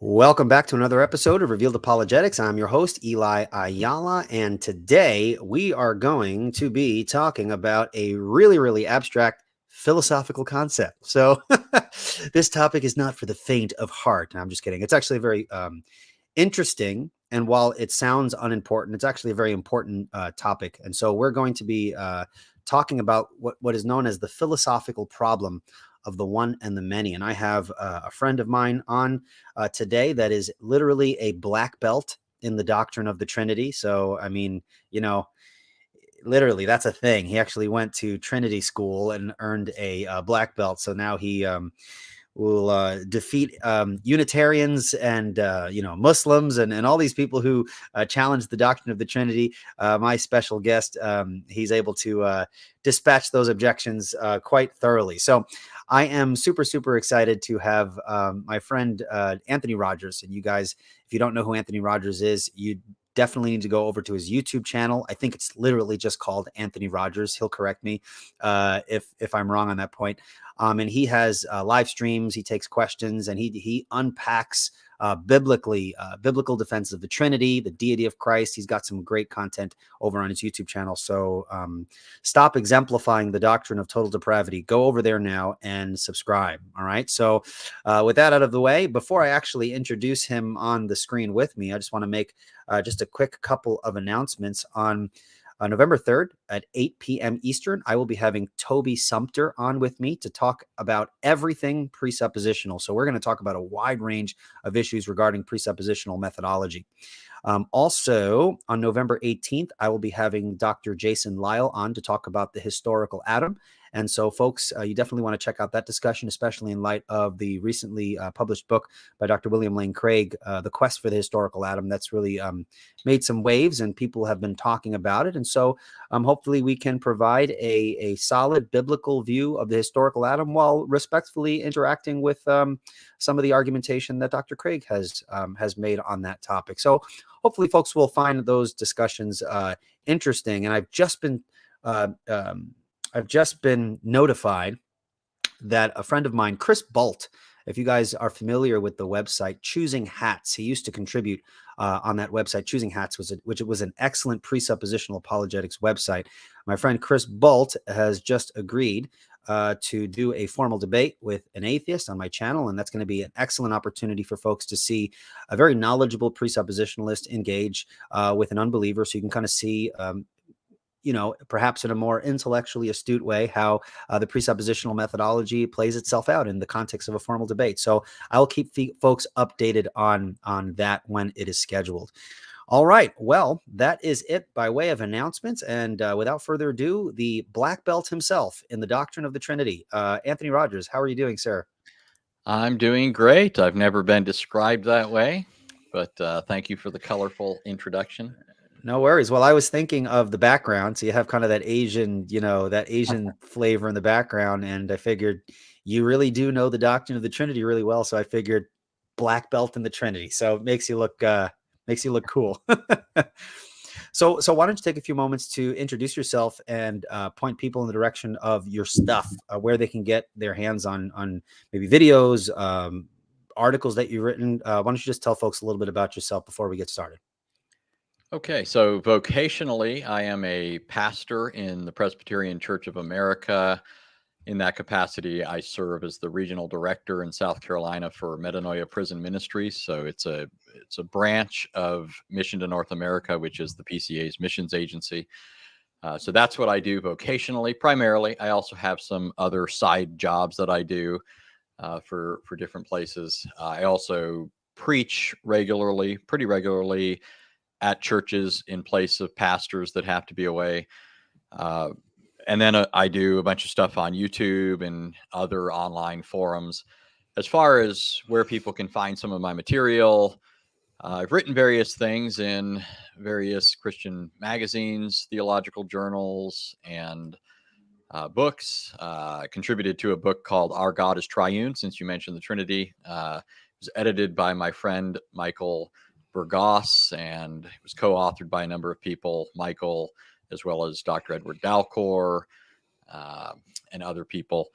Welcome back to another episode of Revealed Apologetics. I'm your host, Eli Ayala, and today we are going to be talking about a really abstract philosophical concept. So this topic is not for the faint of heart. No, I'm just kidding. It's actually a very interesting, and while it sounds unimportant, it's actually a very important topic. And so we're going to be talking about what is known as the philosophical problem of the one and the many. And I have a friend of mine on today that is literally a black belt in the doctrine of the Trinity. So, I mean, literally, that's a thing. He actually went to Trinity school and earned a black belt. So now he will defeat Unitarians and Muslims and all these people who challenge the doctrine of the Trinity. My special guest, he's able to dispatch those objections quite thoroughly. So I am super excited to have my friend Anthony Rogers. And you guys, if you don't know who Anthony Rogers is, you definitely need to go over to his YouTube channel. I think it's literally just called Anthony Rogers. He'll correct me if I'm wrong on that point. And he has live streams. He takes questions and he unpacks biblical defense of the Trinity, the deity of Christ. He's got some great content over on his YouTube channel. So stop exemplifying the doctrine of total depravity. Go over there now and subscribe. All right. So with that out of the way, before I actually introduce him on the screen with me, I just want to make just a quick couple of announcements. On November 3rd at 8 p.m. Eastern, I will be having Toby Sumter on with me to talk about everything presuppositional. So we're going to talk about a wide range of issues regarding presuppositional methodology. Also, on November 18th, I will be having Dr. Jason Lyle on to talk about the historical atom. And so, folks, you definitely want to check out that discussion, especially in light of the recently published book by Dr. William Lane Craig, The Quest for the Historical Atom. That's really made some waves, and people have been talking about it. And so hopefully we can provide a solid biblical view of the historical atom while respectfully interacting with some of the argumentation that Dr. Craig has made on that topic. So hopefully folks will find those discussions interesting. And I've just been notified that a friend of mine, Chris Bolt, if you guys are familiar with the website Choosing Hats, he used to contribute on that website. Choosing Hats which was an excellent presuppositional apologetics website. My friend Chris Bolt has just agreed to do a formal debate with an atheist on my channel, and that's going to be an excellent opportunity for folks to see a very knowledgeable presuppositionalist engage with an unbeliever, so you can kind of see perhaps in a more intellectually astute way, how the presuppositional methodology plays itself out in the context of a formal debate. So I'll keep folks updated on that when it is scheduled. All right. Well, that is it by way of announcements. And without further ado, the black belt himself in the doctrine of the Trinity, Anthony Rogers. How are you doing, sir? I'm doing great. I've never been described that way, but thank you for the colorful introduction. No worries. Well, I was thinking of the background. So you have kind of that Asian, that Asian flavor in the background. And I figured you really do know the doctrine of the Trinity really well. So I figured black belt in the Trinity. So it makes you look cool. So why don't you take a few moments to introduce yourself and point people in the direction of your stuff, where they can get their hands on maybe videos, articles that you've written. Why don't you just tell folks a little bit about yourself before we get started? Okay, so vocationally, I am a pastor in the Presbyterian Church of America. In that capacity, I serve as the regional director in South Carolina for Metanoia Prison Ministries. So it's a branch of Mission to North America, which is the PCA's missions agency. So that's what I do vocationally, primarily. I also have some other side jobs that I do for different places. I also preach pretty regularly, at churches in place of pastors that have to be away. And then I do a bunch of stuff on YouTube and other online forums. As far as where people can find some of my material, I've written various things in various Christian magazines, theological journals, and books. I contributed to a book called Our God is Triune, since you mentioned the Trinity. It was edited by my friend Michael Burgos, and it was co-authored by a number of people, Michael, as well as Dr. Edward Dalcor, and other people.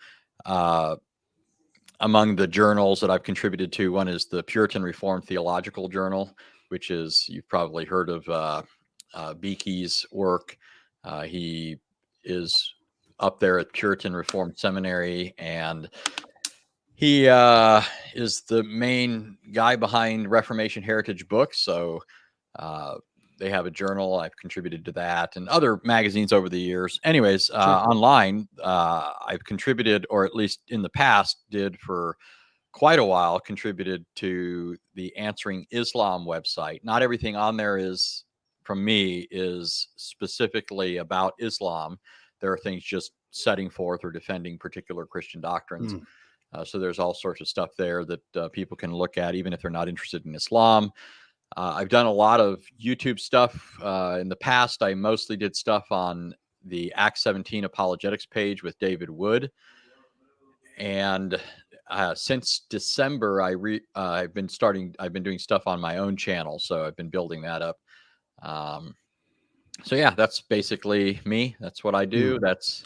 among the journals that I've contributed to, one is the Puritan Reformed Theological Journal, which is, you've probably heard of Beaky's work. He is up there at Puritan Reformed Seminary, and he is the main guy behind Reformation Heritage Books. So they have a journal. I've contributed to that and other magazines over the years. Anyways, Sure. online, I've contributed, or at least in the past did for quite a while, contributed to the Answering Islam website. Not everything on there is, from me, is specifically about Islam. There are things just setting forth or defending particular Christian doctrines. Mm. So there's all sorts of stuff there that people can look at, even if they're not interested in Islam. I've done a lot of YouTube stuff. In the past, I mostly did stuff on the Acts 17 Apologetics page with David Wood. And since December, I've been doing stuff on my own channel. So I've been building that up. So yeah, that's basically me. That's what I do. That's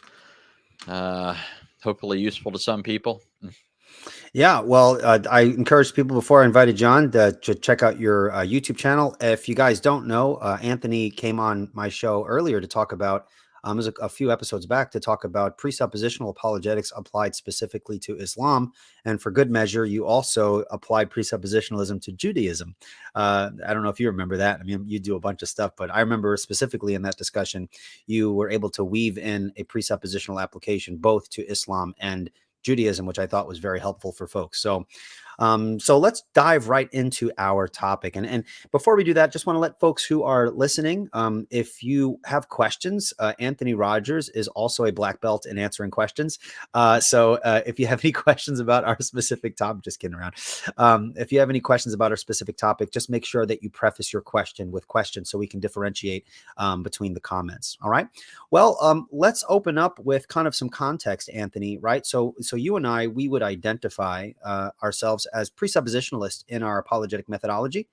hopefully useful to some people. Yeah, well, I encouraged people before I invited John to check out your YouTube channel. If you guys don't know, Anthony came on my show earlier to talk about, it was a few episodes back, to talk about presuppositional apologetics applied specifically to Islam. And for good measure, you also applied presuppositionalism to Judaism. I don't know if you remember that. I mean, you do a bunch of stuff, but I remember specifically in that discussion, you were able to weave in a presuppositional application both to Islam and Judaism, which I thought was very helpful for folks. So let's dive right into our topic. And before we do that, just want to let folks who are listening, if you have questions, Anthony Rogers is also a black belt in answering questions. So if you have any questions about our specific topic, just kidding around. If you have any questions about our specific topic, just make sure that you preface your question with questions so we can differentiate between the comments. All right. Well, let's open up with kind of some context, Anthony, right? So you and I, we would identify ourselves as presuppositionalists in our apologetic methodology.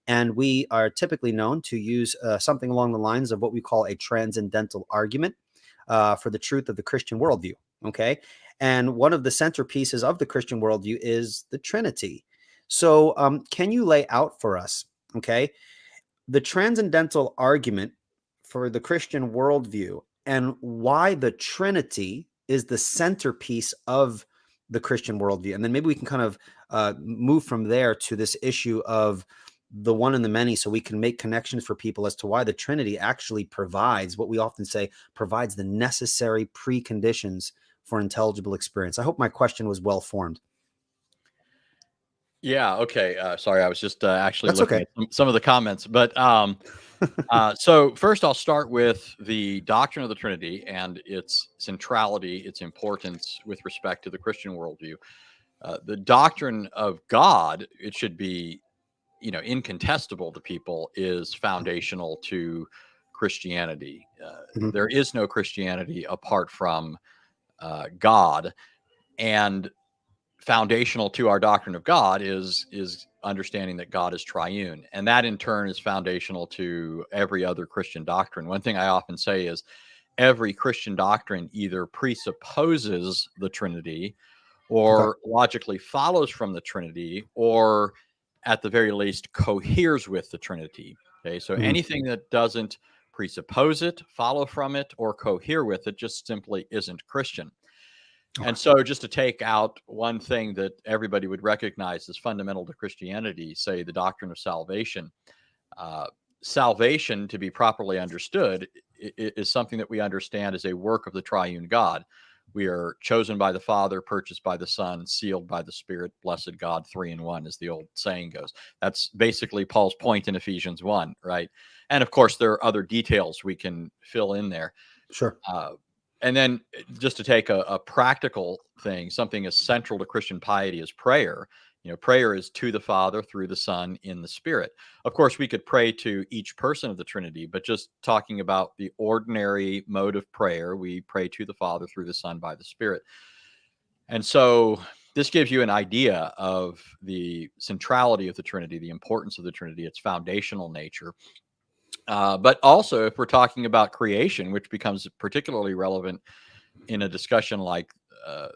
And we are typically known to use something along the lines of what we call a transcendental argument for the truth of the Christian worldview. Okay. And one of the centerpieces of the Christian worldview is the Trinity. So can you lay out for us, okay, the transcendental argument for the Christian worldview and why the Trinity is the centerpiece of the Christian worldview? And then maybe we can kind of move from there to this issue of the one and the many, so we can make connections for people as to why the Trinity actually provides what we often say provides the necessary preconditions for intelligible experience. I hope my question was well formed. Yeah. Okay. Sorry, I was just actually That's looking okay. at some of the comments. But so first, I'll start with the doctrine of the Trinity and its centrality, its importance with respect to the Christian worldview. The doctrine of God, it should be, incontestable to people, is foundational to Christianity. Mhm. There is no Christianity apart from God, and foundational to our doctrine of God is understanding that God is triune, and that in turn is foundational to every other Christian doctrine. One thing I often say is every Christian doctrine either presupposes the Trinity Okay. or logically follows from the Trinity, or at the very least coheres with the Trinity. Okay, so Mhm. anything that doesn't presuppose it, follow from it, or cohere with it just simply isn't Christian. Okay. And so, just to take out one thing that everybody would recognize as fundamental to Christianity, say the doctrine of salvation, uh, salvation, to be properly understood, is something that we understand as a work of the triune God. We are chosen by the Father, purchased by the Son, sealed by the Spirit, blessed God, 3 in 1, as the old saying goes. That's basically Paul's point in Ephesians 1, right? And of course, there are other details we can fill in there. Sure. And then just to take a practical thing, something as central to Christian piety as prayer. Prayer is to the Father through the Son in the Spirit. Of course, we could pray to each person of the Trinity, but just talking about the ordinary mode of prayer, we pray to the Father through the Son by the Spirit. And so this gives you an idea of the centrality of the Trinity, the importance of the Trinity, its foundational nature. But also, if we're talking about creation, which becomes particularly relevant in a discussion like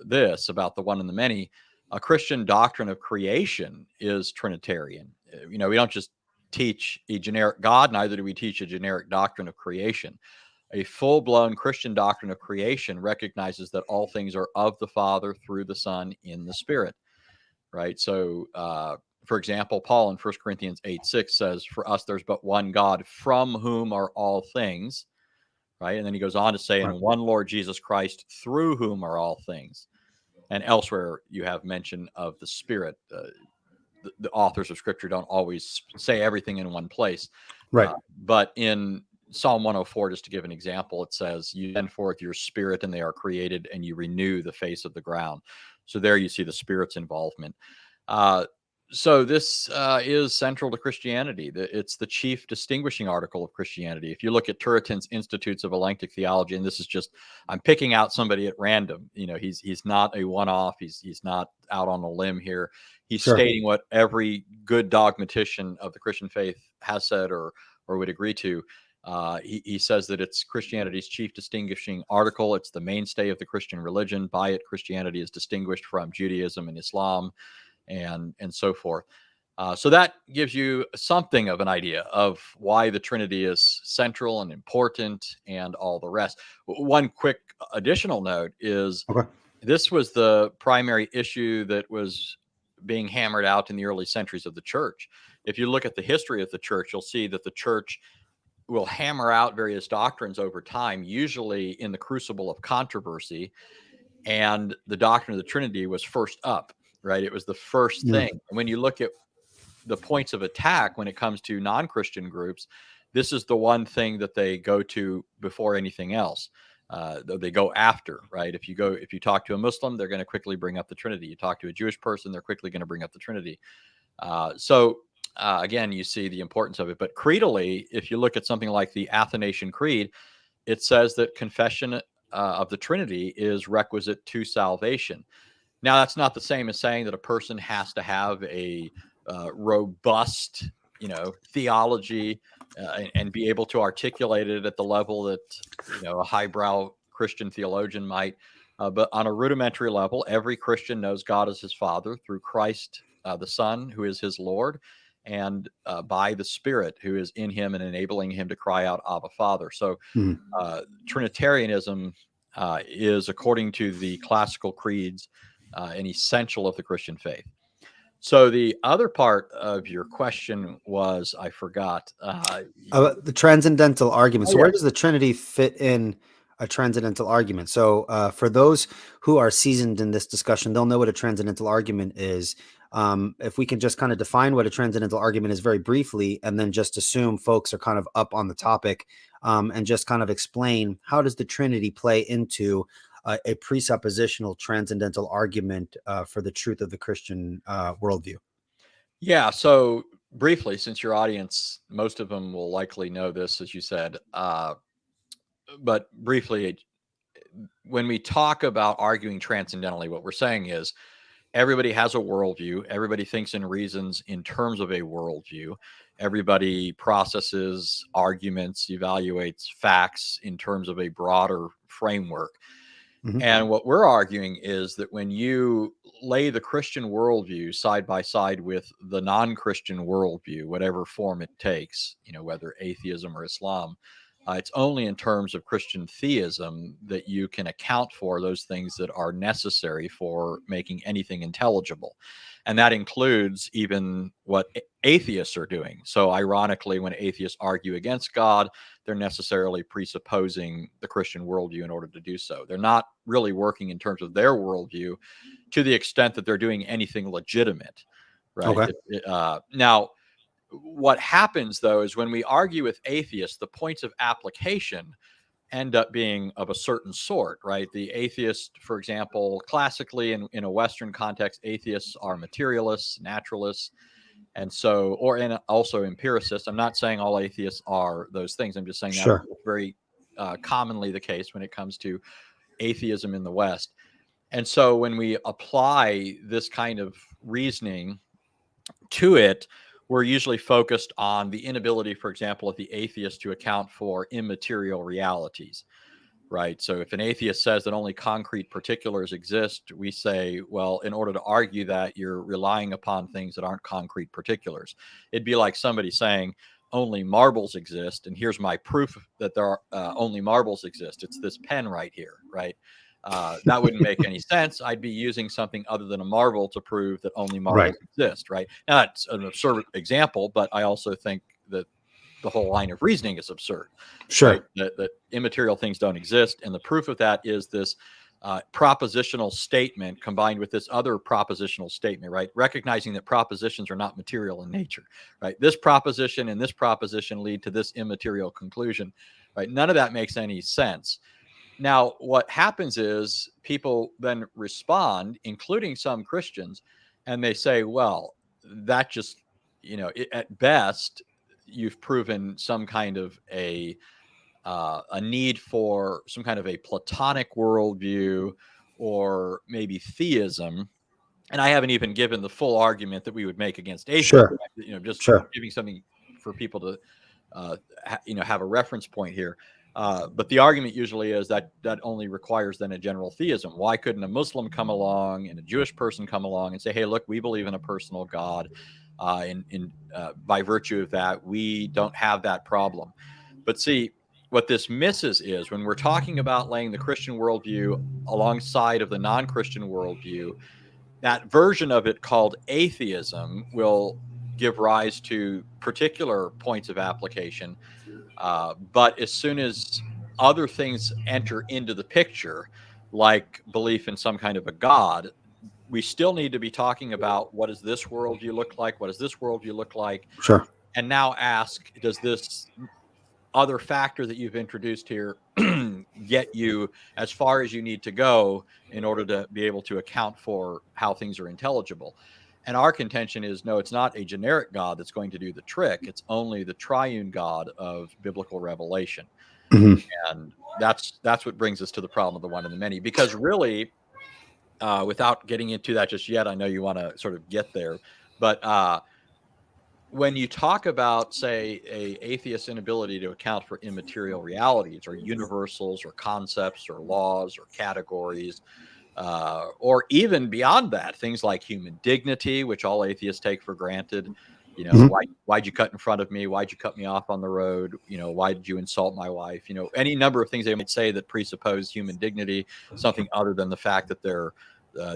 this about the one and the many, a Christian doctrine of creation is Trinitarian. We don't just teach a generic God, neither do we teach a generic doctrine of creation. A full-blown Christian doctrine of creation recognizes that all things are of the Father, through the Son, in the Spirit, right? So, for example, Paul in 1 Corinthians 8:6 says, "For us there's but one God, from whom are all things," right? And then he goes on to say, "And one Lord Jesus Christ, through whom are all things." And elsewhere you have mention of the Spirit. The authors of Scripture don't always say everything in one place. Right. But in Psalm 104, just to give an example, it says, "You send forth your Spirit and they are created, and you renew the face of the ground." So there you see the Spirit's involvement. So this is central to Christianity. It's the chief distinguishing article of Christianity. If you look at Turretin's Institutes of Elenctic Theology, and this is just, I'm picking out somebody at random. He's not a one-off. He's not out on a limb here. He's stating what every good dogmatician of the Christian faith has said or would agree to. He says that it's Christianity's chief distinguishing article. It's the mainstay of the Christian religion. By it, Christianity is distinguished from Judaism and Islam, and so forth. So that gives you something of an idea of why the Trinity is central and important and all the rest. One quick additional note is this was the primary issue that was being hammered out in the early centuries of the church. If you look at the history of the church, you'll see that the church will hammer out various doctrines over time, usually in the crucible of controversy. And the doctrine of the Trinity was first up, right? It was the first thing. And when you look at the points of attack when it comes to non-Christian groups, this is the one thing that they go to before anything else. They go after, right? If you talk to a Muslim, they're going to quickly bring up the Trinity. You talk to a Jewish person, they're quickly going to bring up the Trinity. Again, you see the importance of it. But creedally, if you look at something like the Athanasian Creed, it says that confession of the Trinity is requisite to salvation. Now, that's not the same as saying that a person has to have a robust, theology and be able to articulate it at the level that, a highbrow Christian theologian might. But on a rudimentary level, every Christian knows God as his Father through Christ, the Son, who is his Lord, and by the Spirit, who is in him and enabling him to cry out, Abba, Father. So Trinitarianism is, according to the classical creeds, an essential of the Christian faith. So the other part of your question was, I forgot. The transcendental argument. So yeah. where does the Trinity fit in a transcendental argument? So for those who are seasoned in this discussion, they'll know what a transcendental argument is. If we can just kind of define what a transcendental argument is very briefly, and then just assume folks are kind of up on the topic, and just kind of explain, how does the Trinity play into a presuppositional transcendental argument for the truth of the Christian worldview? Yeah. So briefly, since your audience, most of them will likely know this, as you said, but briefly, when we talk about arguing transcendentally, what we're saying is everybody has a worldview. Everybody thinks and reasons in terms of a worldview. Everybody processes arguments, evaluates facts in terms of a broader framework. And what we're arguing is that when you lay the Christian worldview side by side with the non-Christian worldview, whatever form it takes, whether atheism or Islam, it's only in terms of Christian theism that you can account for those things that are necessary for making anything intelligible. And that includes even what atheists are doing. So ironically, when atheists argue against God, they're necessarily presupposing the Christian worldview in order to do so. They're not really working in terms of their worldview to the extent that they're doing anything legitimate, right? Okay. Now, what happens, though, is when we argue with atheists, the points of application end up being of a certain sort, right? The atheist, for example, classically in a Western context, atheists are materialists, naturalists, and so, and also empiricists. I'm not saying all atheists are those things. I'm just saying that's very commonly the case when it comes to atheism in the West. And so when we apply this kind of reasoning to it, we're usually focused on the inability, for example, of the atheist to account for immaterial realities. right? So if an atheist says that only concrete particulars exist, we say, well, in order to argue that, you're relying upon things that aren't concrete particulars. It'd be like somebody saying only marbles exist, and here's my proof that there are only marbles exist. It's this pen right here, right? That wouldn't make any sense. I'd be using something other than a marble to prove that only marbles exist, right? Now, that's an absurd example, but I also think that the whole line of reasoning is absurd. Sure. Right? That immaterial things don't exist. And the proof of that is this propositional statement combined with this other propositional statement, right? Recognizing that propositions are not material in nature, right? This proposition and this proposition lead to this immaterial conclusion, right? None of that makes any sense. Now, what happens is people then respond, including some Christians, and they say, well, that just, at best, you've proven some kind of a need for some kind of a Platonic worldview or maybe theism. And I haven't even given the full argument that we would make against atheism. Sure. Just Sure. giving something for people to, have a reference point here. But the argument usually is that only requires then a general theism. Why couldn't a Muslim come along and a Jewish person come along and say, hey, look, we believe in a personal God. By virtue of that, we don't have that problem. But see, what this misses is when we're talking about laying the Christian worldview alongside of the non-Christian worldview, that version of it called atheism will give rise to particular points of application. But as soon as other things enter into the picture, like belief in some kind of a God, we still need to be talking about what does this worldview look like? What does this worldview look like? Sure. And now ask, does this other factor that you've introduced here get you as far as you need to go in order to be able to account for how things are intelligible? And our contention is, no, it's not a generic God that's going to do the trick. It's only the triune God of biblical revelation. Mm-hmm. And that's what brings us to the problem of the one and the many, because really, without getting into that just yet, I know you want to sort of get there, but when you talk about, say, a atheist's inability to account for immaterial realities or universals or concepts or laws or categories, or even beyond that, things like human dignity, which all atheists take for granted. Why'd you cut in front of me? Why'd you cut me off on the road? Why did you insult my wife? Any number of things they might say that presuppose human dignity, something other than the fact that they're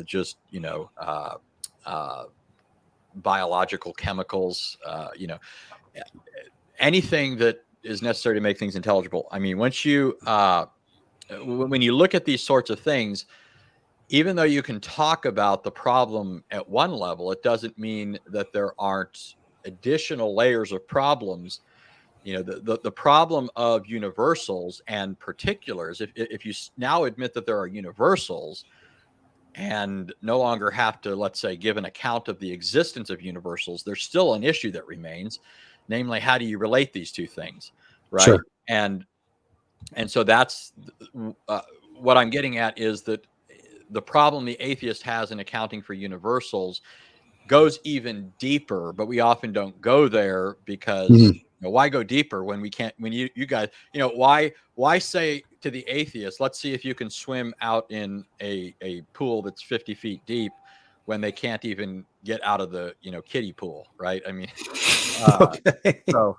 just, biological chemicals, anything that is necessary to make things intelligible. I mean, once you, when you look at these sorts of things, even though you can talk about the problem at one level, it doesn't mean that there aren't additional layers of problems. The problem of universals and particulars, if you now admit that there are universals and no longer have to, let's say, give an account of the existence of universals, there's still an issue that remains, namely, how do you relate these two things, right? Sure. And so that's what I'm getting at, is that the problem the atheist has in accounting for universals goes even deeper, but we often don't go there because why go deeper when we can't, when you guys, why say to the atheist, let's see if you can swim out in a pool that's 50 feet deep when they can't even get out of the, kiddie pool. Right. I mean, Okay. So,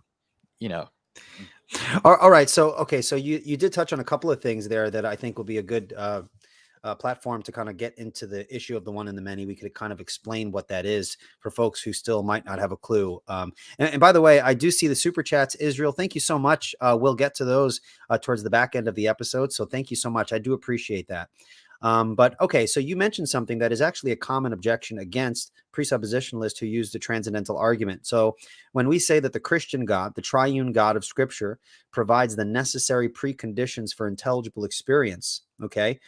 All right. So you did touch on a couple of things there that I think will be a good platform to kind of get into the issue of the one and the many. We could kind of explain what that is for folks who still might not have a clue. And by the way, I do see the super chats, Israel. Thank you so much. We'll get to those towards the back end of the episode. So thank you so much. I do appreciate that. But okay, so you mentioned something that is actually a common objection against presuppositionalists who use the transcendental argument. So when we say that the Christian God, the triune God of Scripture, provides the necessary preconditions for intelligible experience, okay,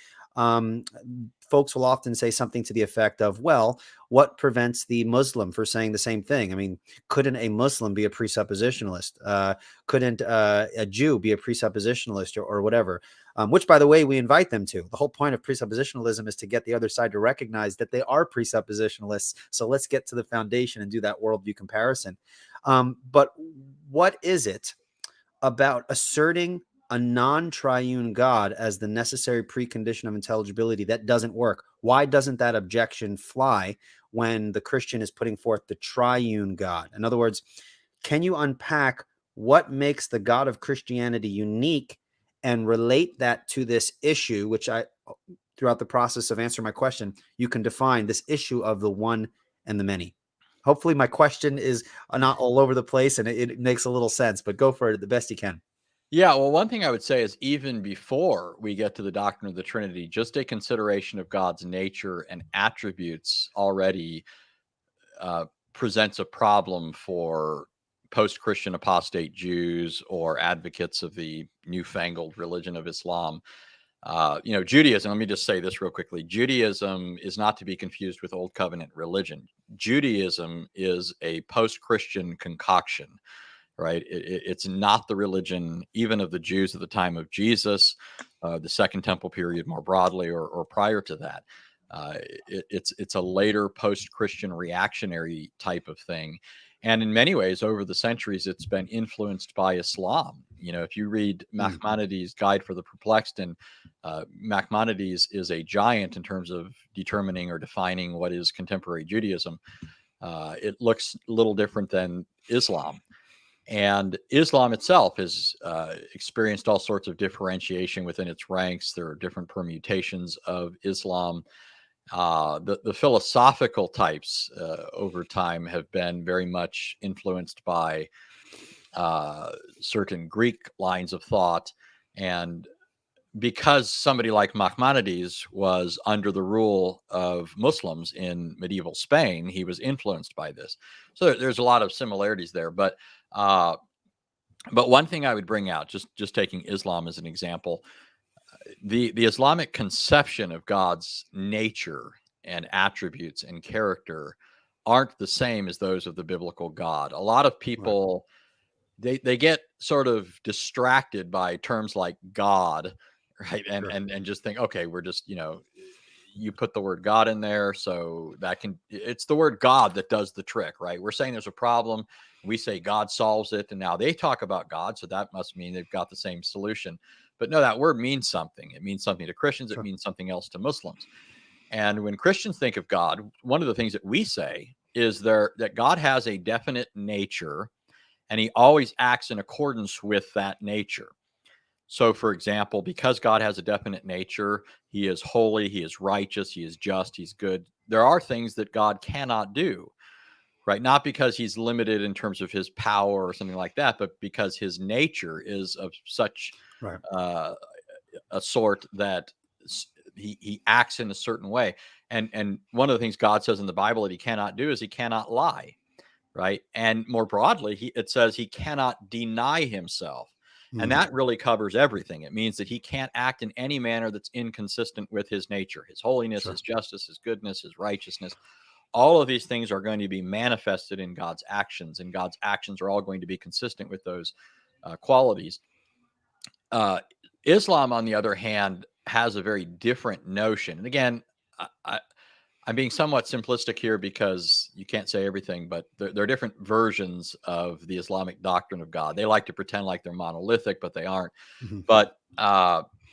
folks will often say something to the effect of, well, what prevents the Muslim from saying the same thing? I mean, couldn't a Muslim be a presuppositionalist? Couldn't a Jew be a presuppositionalist or whatever? Which, by the way, we invite them to. The whole point of presuppositionalism is to get the other side to recognize that they are presuppositionalists. So let's get to the foundation and do that worldview comparison. But what is it about asserting a non-triune God as the necessary precondition of intelligibility, that doesn't work. Why doesn't that objection fly when the Christian is putting forth the triune God? In other words, can you unpack what makes the God of Christianity unique and relate that to this issue, which throughout the process of answering my question, you can define this issue of the one and the many. Hopefully my question is not all over the place and it makes a little sense, but go for it the best you can. Yeah, well, one thing I would say is even before we get to the doctrine of the Trinity, just a consideration of God's nature and attributes already uh, presents a problem for post-Christian apostate Jews or advocates of the newfangled religion of Islam. Judaism, let me just say this real quickly. Judaism is not to be confused with Old Covenant religion. Judaism is a post-Christian concoction, right? It's not the religion even of the Jews at the time of Jesus, the Second Temple period more broadly, or prior to that. It's a later post-Christian reactionary type of thing. And in many ways, over the centuries, it's been influenced by Islam. If you read Maimonides' Guide for the Perplexed, and Maimonides is a giant in terms of determining or defining what is contemporary Judaism. It looks a little different than Islam. And Islam itself has experienced all sorts of differentiation within its ranks. There are different permutations of Islam. The philosophical types over time have been very much influenced by certain Greek lines of thought. And because somebody like Maimonides was under the rule of Muslims in medieval Spain, he was influenced by this. So there's a lot of similarities there. But one thing I would bring out, just taking Islam as an example, the Islamic conception of God's nature and attributes and character aren't the same as those of the biblical God. A lot of people, they get sort of distracted by terms like God, right? And just think, okay, we're just, you put the word God in there, so it's the word God that does the trick, right? We're saying there's a problem, we say God solves it, and now they talk about God, so that must mean they've got the same solution. But no, that word means something. It means something to Christians. It means something else to Muslims. And when Christians think of God, one of the things that we say is that God has a definite nature, and he always acts in accordance with that nature. So, for example, because God has a definite nature, he is holy, he is righteous, he is just, he's good. There are things that God cannot do, right? Not because he's limited in terms of his power or something like that, but because his nature is of such a sort that he acts in a certain way. And one of the things God says in the Bible that he cannot do is he cannot lie, right? And more broadly, it says he cannot deny himself. And that really covers everything. It means that he can't act in any manner that's inconsistent with his nature, his holiness, his justice, his goodness, his righteousness. All of these things are going to be manifested in God's actions, and God's actions are all going to be consistent with those qualities. Islam, on the other hand, has a very different notion. And again, I'm being somewhat simplistic here because you can't say everything, but there are different versions of the Islamic doctrine of God. They like to pretend like they're monolithic, but they aren't. But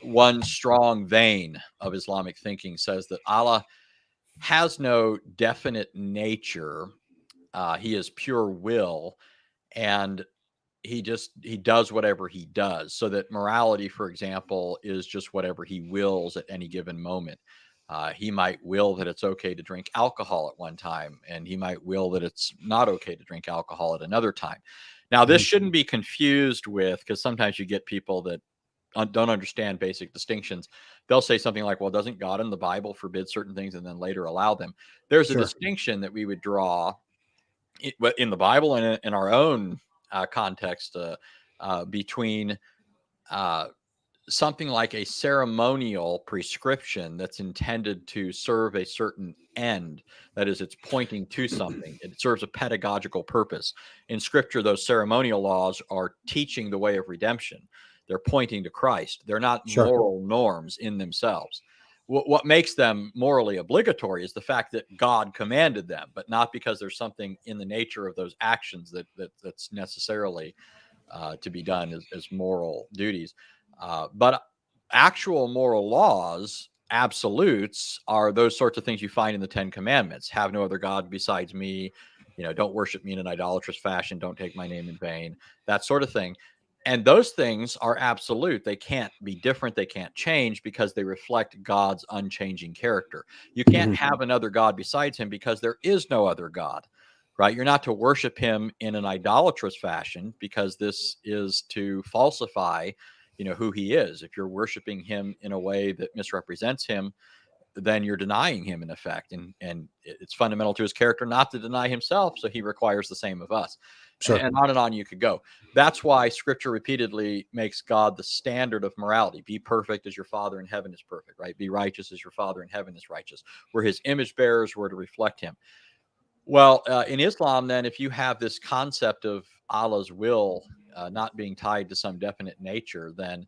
one strong vein of Islamic thinking says that Allah has no definite nature. He is pure will, and he does whatever he does. So that morality, for example, is just whatever he wills at any given moment. He might will that it's okay to drink alcohol at one time, and he might will that it's not okay to drink alcohol at another time. Now, this shouldn't be confused with, because sometimes you get people that don't understand basic distinctions. They'll say something like, well, doesn't God in the Bible forbid certain things and then later allow them? There's a distinction that we would draw in the Bible and in our own context between something like a ceremonial prescription that's intended to serve a certain end. That is, it's pointing to something. It serves a pedagogical purpose. In Scripture, those ceremonial laws are teaching the way of redemption. They're pointing to Christ. They're not moral norms in themselves. What makes them morally obligatory is the fact that God commanded them, but not because there's something in the nature of those actions that's necessarily to be done as moral duties. But actual moral laws, absolutes, are those sorts of things you find in the Ten Commandments. Have no other God besides me. Don't worship me in an idolatrous fashion. Don't take my name in vain. That sort of thing. And those things are absolute. They can't be different. They can't change because they reflect God's unchanging character. You can't have another God besides him because there is no other God, right? You're not to worship him in an idolatrous fashion because this is to falsify who he is. If you're worshiping him in a way that misrepresents him, then you're denying him in effect. And it's fundamental to his character not to deny himself. So he requires the same of us. Sure. And on you could go. That's why scripture repeatedly makes God the standard of morality. Be perfect as your Father in heaven is perfect, right? Be righteous as your Father in heaven is righteous. We're his image bearers, we're to reflect him. Well, in Islam, then, if you have this concept of Allah's will not being tied to some definite nature, then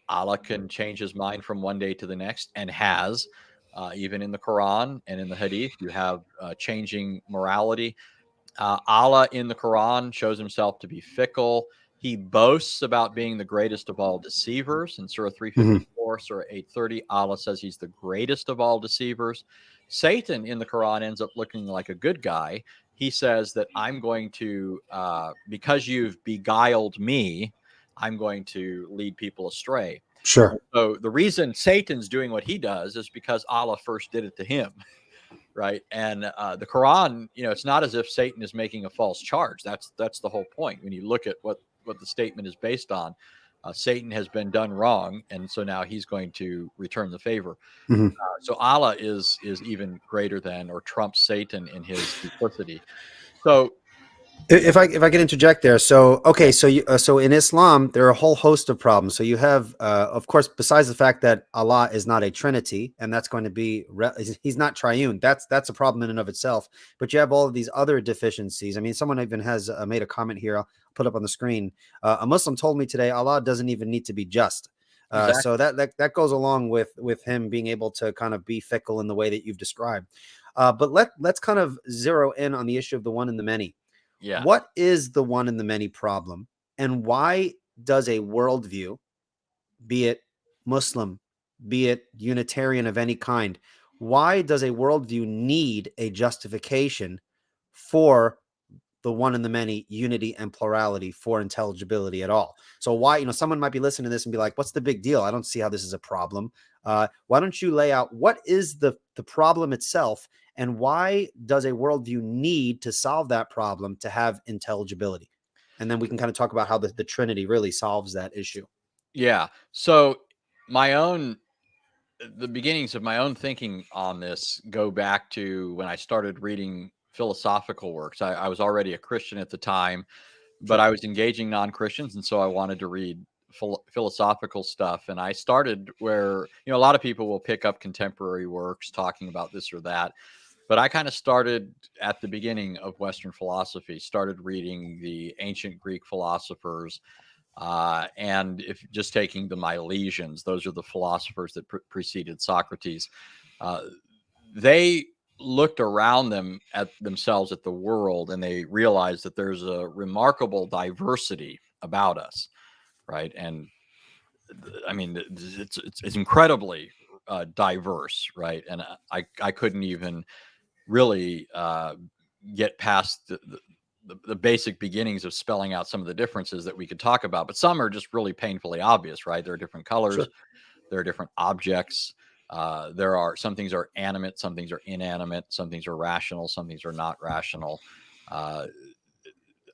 Allah can change his mind from one day to the next and has. Even in the Quran and in the Hadith, you have changing morality. Allah in the Quran shows himself to be fickle. He boasts about being the greatest of all deceivers. In Surah 354, Surah 830, Allah says he's the greatest of all deceivers. Satan in the Quran ends up looking like a good guy. He says that I'm going to, because you've beguiled me, I'm going to lead people astray. Sure. So the reason Satan's doing what he does is because Allah first did it to him. Right. And the Quran, it's not as if Satan is making a false charge. That's the whole point. When you look at what the statement is based on, Satan has been done wrong, and so now he's going to return the favor. So Allah is even greater than or trumps Satan in his duplicity. So If I could interject there, so okay, so in Islam there are a whole host of problems. So you have, of course, besides the fact that Allah is not a Trinity, and that's going to be he's not triune. That's a problem in and of itself. But you have all of these other deficiencies. I mean, someone even has made a comment here. I'll put up on the screen. A Muslim told me today Allah doesn't even need to be just. exactly. So that goes along with him being able to kind of be fickle in the way that you've described. But let's kind of zero in on the issue of the one and the many. Yeah. What is the one and the many problem, and why does a worldview, be it Muslim, be it Unitarian of any kind, why does a worldview need a justification for the one and the many, unity and plurality, for intelligibility at all? So why, someone might be listening to this and be like, what's the big deal? I don't see how this is a problem. Why don't you lay out what is the problem itself, and why does a worldview need to solve that problem to have intelligibility? And then we can kind of talk about how the Trinity really solves that issue. Yeah. So the beginnings of my own thinking on this go back to when I started reading philosophical works. I was already a Christian at the time, but I was engaging non-Christians, and so I wanted to read philosophical stuff. And I started where a lot of people will pick up contemporary works talking about this or that, but I kind of started at the beginning of Western philosophy. Started reading the ancient Greek philosophers, and if just taking the Milesians, those are the philosophers that preceded Socrates. They looked around themselves at the world, and they realized that there's a remarkable diversity about us, right? And I mean, it's incredibly diverse, right? And I couldn't even really get past the basic beginnings of spelling out some of the differences that we could talk about, but some are just really painfully obvious, right? There are different colors, Sure. there are different objects. There are some things are animate, some things are inanimate, some things are rational, some things are not rational. Uh,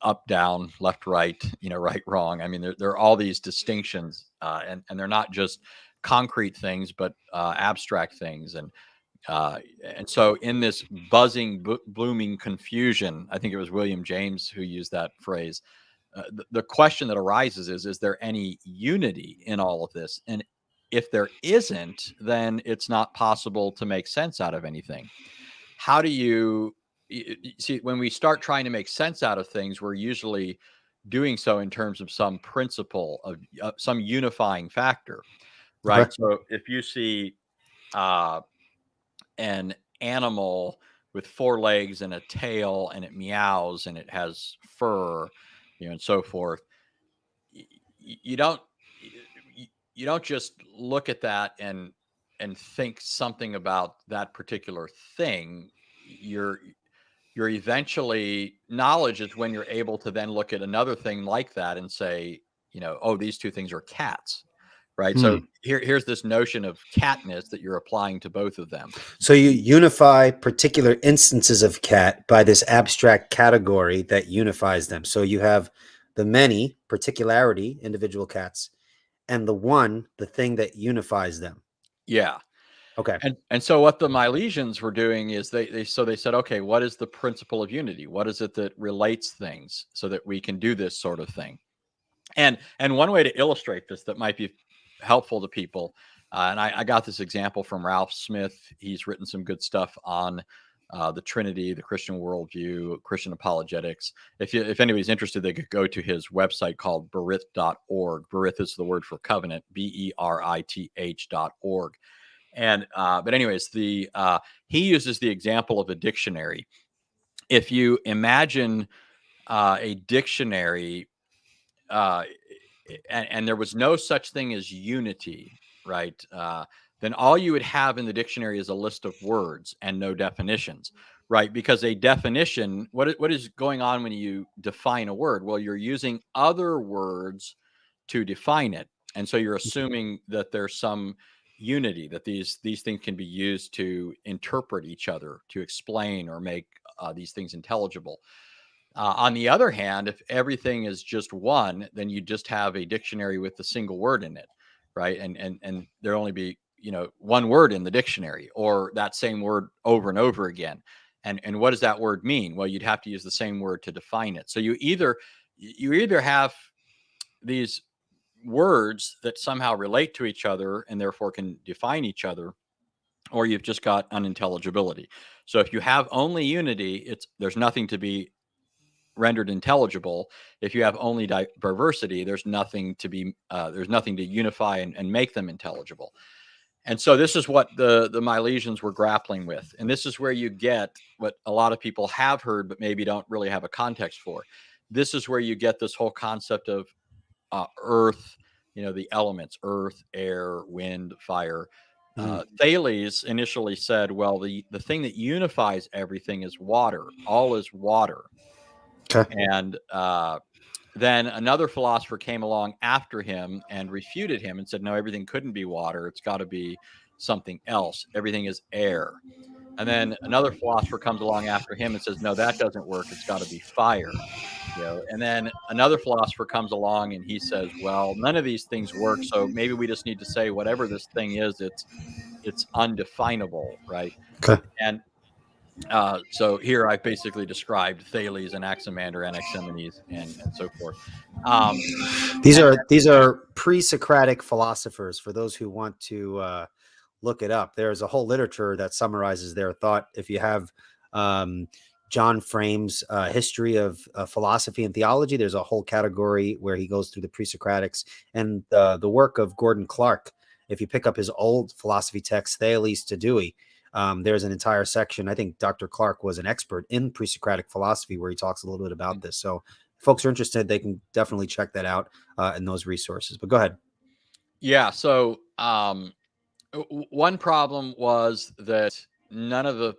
Up, down, left, right, right, wrong. I mean, there are all these distinctions, and they're not just concrete things, but abstract things. And so in this buzzing, blooming confusion, I think it was William James who used that phrase. The question that arises is there any unity in all of this? And if there isn't, then it's not possible to make sense out of anything. How do you see, when we start trying to make sense out of things, we're usually doing so in terms of some principle of some unifying factor, Okay. right? So if you see uh, an animal with four legs and a tail, and it meows and it has fur, and so forth, you don't you don't just look at that and think something about that particular thing. You're eventually, knowledge is when you're able to then look at another thing like that and say, oh, these two things are cats, right? So here's this notion of catness that you're applying to both of them. So you unify particular instances of cat by this abstract category that unifies them. So you have the many, particularity, individual cats, and the one, the thing that unifies them. Yeah. Okay. And so what the Milesians were doing is they said, okay, what is the principle of unity? What is it that relates things so that we can do this sort of thing? And one way to illustrate this that might be helpful to people, and I got this example from Ralph Smith. He's written some good stuff on the Trinity, the Christian worldview, Christian apologetics. If anybody's interested, they could go to his website called berith.org. Berith is the word for covenant, BERITH.org. And but anyways, he uses the example of a dictionary. If you imagine a dictionary, and there was no such thing as unity, right? Then all you would have in the dictionary is a list of words and no definitions, right? Because a definition, what is going on when you define a word? Well, you're using other words to define it, and so you're assuming that there's some unity, that these things can be used to interpret each other, to explain or make these things intelligible. On the other hand, if everything is just one, then you just have a dictionary with a single word in it, right? And there only be one word in the dictionary, or that same word over and over again. And what does that word mean? Well, you'd have to use the same word to define it. So you either have these words that somehow relate to each other and therefore can define each other, or you've just got unintelligibility. So if you have only unity, there's nothing to be rendered intelligible. If you have only diversity, there's nothing to unify and make them intelligible. And so this is what the Milesians were grappling with. And this is where you get what a lot of people have heard, but maybe don't really have a context for. This is where you get this whole concept of earth, the elements, earth, air, wind, fire. Thales initially said, well, the thing that unifies everything is water. All is water. Okay. And then another philosopher came along after him and refuted him and said, no, everything couldn't be water. It's got to be something else. Everything is air. And then another philosopher comes along after him and says, no, that doesn't work. It's got to be fire. And then another philosopher comes along and he says, well, none of these things work. So maybe we just need to say whatever this thing is, it's undefinable, right? Okay. And so here I've basically described Thales, Anaximander, Anaximenes, and so forth. These are pre-Socratic philosophers. For those who want to look it up, there's a whole literature that summarizes their thought. If you have John Frame's history of philosophy and theology, there's a whole category where he goes through the pre-Socratics, and the work of Gordon Clark. If you pick up his old philosophy text, Thales to Dewey, there's an entire section. I think Dr. Clark was an expert in pre-Socratic philosophy where he talks a little bit about this. So if folks are interested, they can definitely check that out in those resources. But go ahead. Yeah. So one problem was that none of the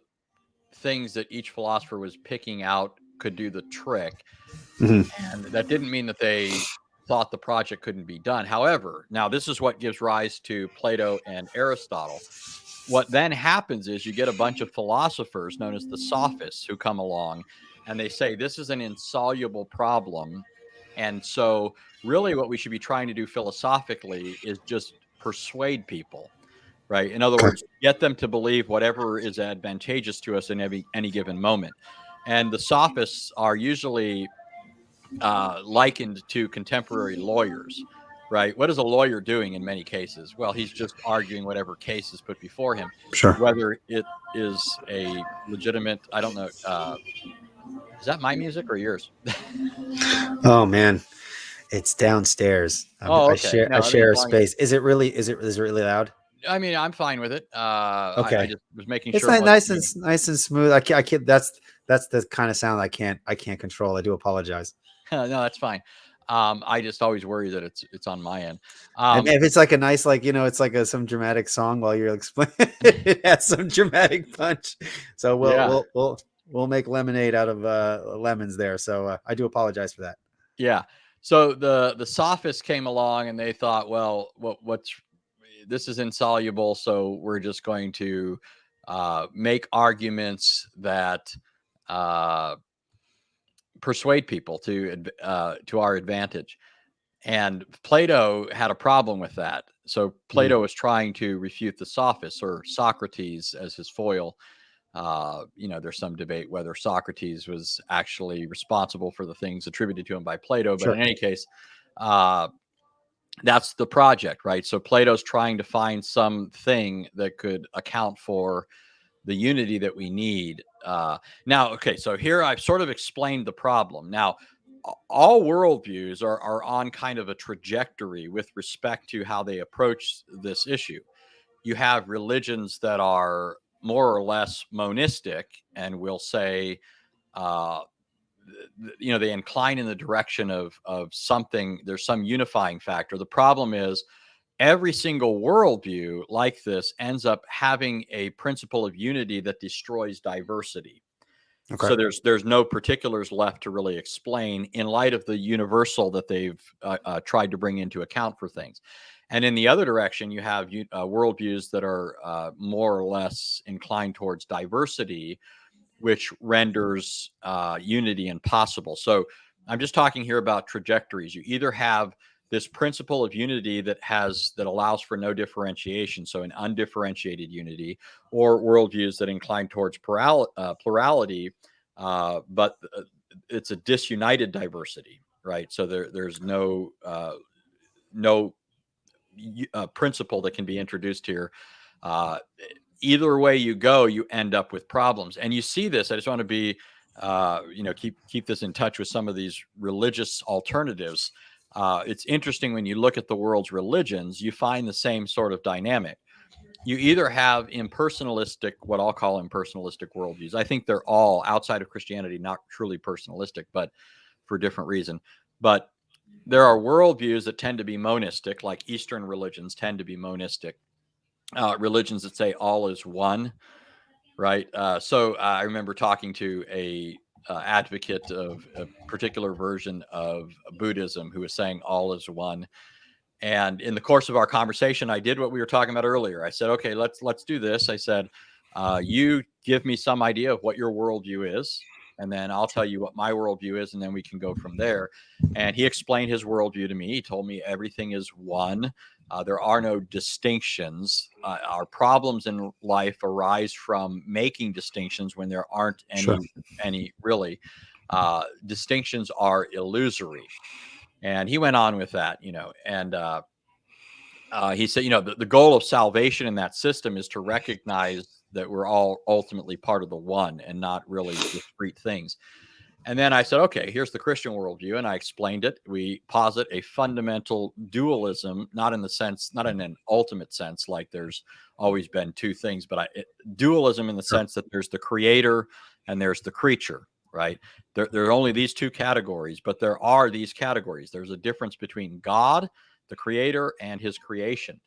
things that each philosopher was picking out could do the trick. And that didn't mean that they thought the project couldn't be done. However, now this is what gives rise to Plato and Aristotle. What then happens is you get a bunch of philosophers known as the sophists who come along and they say this is an insoluble problem. And so really what we should be trying to do philosophically is just persuade people, right? In other words, get them to believe whatever is advantageous to us in any given moment. And the sophists are usually likened to contemporary lawyers, right? What is a lawyer doing in many cases? Well, he's just arguing whatever case is put before him. Sure. Whether it is a legitimate, I don't know. Is that my music or yours? Oh man, it's downstairs. Oh, okay. I share a space. Is it really loud? I mean, I'm fine with it. Okay. I just was making it's sure. It's nice and smooth. I can't. That's the kind of sound I can't control. I do apologize. No, that's fine. I just always worry that it's on my end. And if it's like a nice, like, it's like some dramatic song while you're explaining, it has some dramatic punch. So Yeah. we'll make lemonade out of lemons there. So I do apologize for that. Yeah. So the sophists came along and they thought, well, what's this is insoluble, so we're just going to make arguments that uh, persuade people to our advantage. And Plato had a problem with that. So Plato was trying to refute the sophists, or Socrates as his foil. There's some debate whether Socrates was actually responsible for the things attributed to him by Plato, but Sure. in any case, that's the project, right? So Plato's trying to find something that could account for the unity that we need. Now, okay, so here I've sort of explained the problem. Now, all worldviews are on kind of a trajectory with respect to how they approach this issue. You have religions that are more or less monistic and will say, uh, they incline in the direction of something. There's some unifying factor. The problem is every single worldview like this ends up having a principle of unity that destroys diversity. Okay. So there's no particulars left to really explain in light of the universal that they've tried to bring into account for things. And in the other direction, you have worldviews that are more or less inclined towards diversity, which renders unity impossible. So I'm just talking here about trajectories. You either have this principle of unity that allows for no differentiation, so an undifferentiated unity, or worldviews that incline towards plurality, but it's a disunited diversity, right? So there's no principle that can be introduced here. Either way you go, you end up with problems, and you see this. I just want to be, keep this in touch with some of these religious alternatives. It's interesting when you look at the world's religions, you find the same sort of dynamic. You either have what I'll call impersonalistic worldviews. I think they're all, outside of Christianity, not truly personalistic, but for a different reason. But there are worldviews that tend to be monistic, like Eastern religions tend to be monistic. Religions that say all is one, right? So I remember talking to a advocate of a particular version of Buddhism who was saying all is one. And in the course of our conversation, I did what we were talking about earlier. I said, okay, let's do this. I said, you give me some idea of what your worldview is, and then I'll tell you what my worldview is, and then we can go from there. And he explained his worldview to me. He told me everything is one. There are no distinctions. Our problems in life arise from making distinctions when there aren't any really. Distinctions are illusory. And he went on with that, and he said, the goal of salvation in that system is to recognize that we're all ultimately part of the one and not really discrete things. And then I said, okay, here's the Christian worldview. And I explained it. We posit a fundamental dualism, not in an ultimate sense, like there's always been two things, but dualism in the sense that there's the creator and there's the creature, right? There are only these two categories, but there are these categories. There's a difference between God, the creator, and his creation.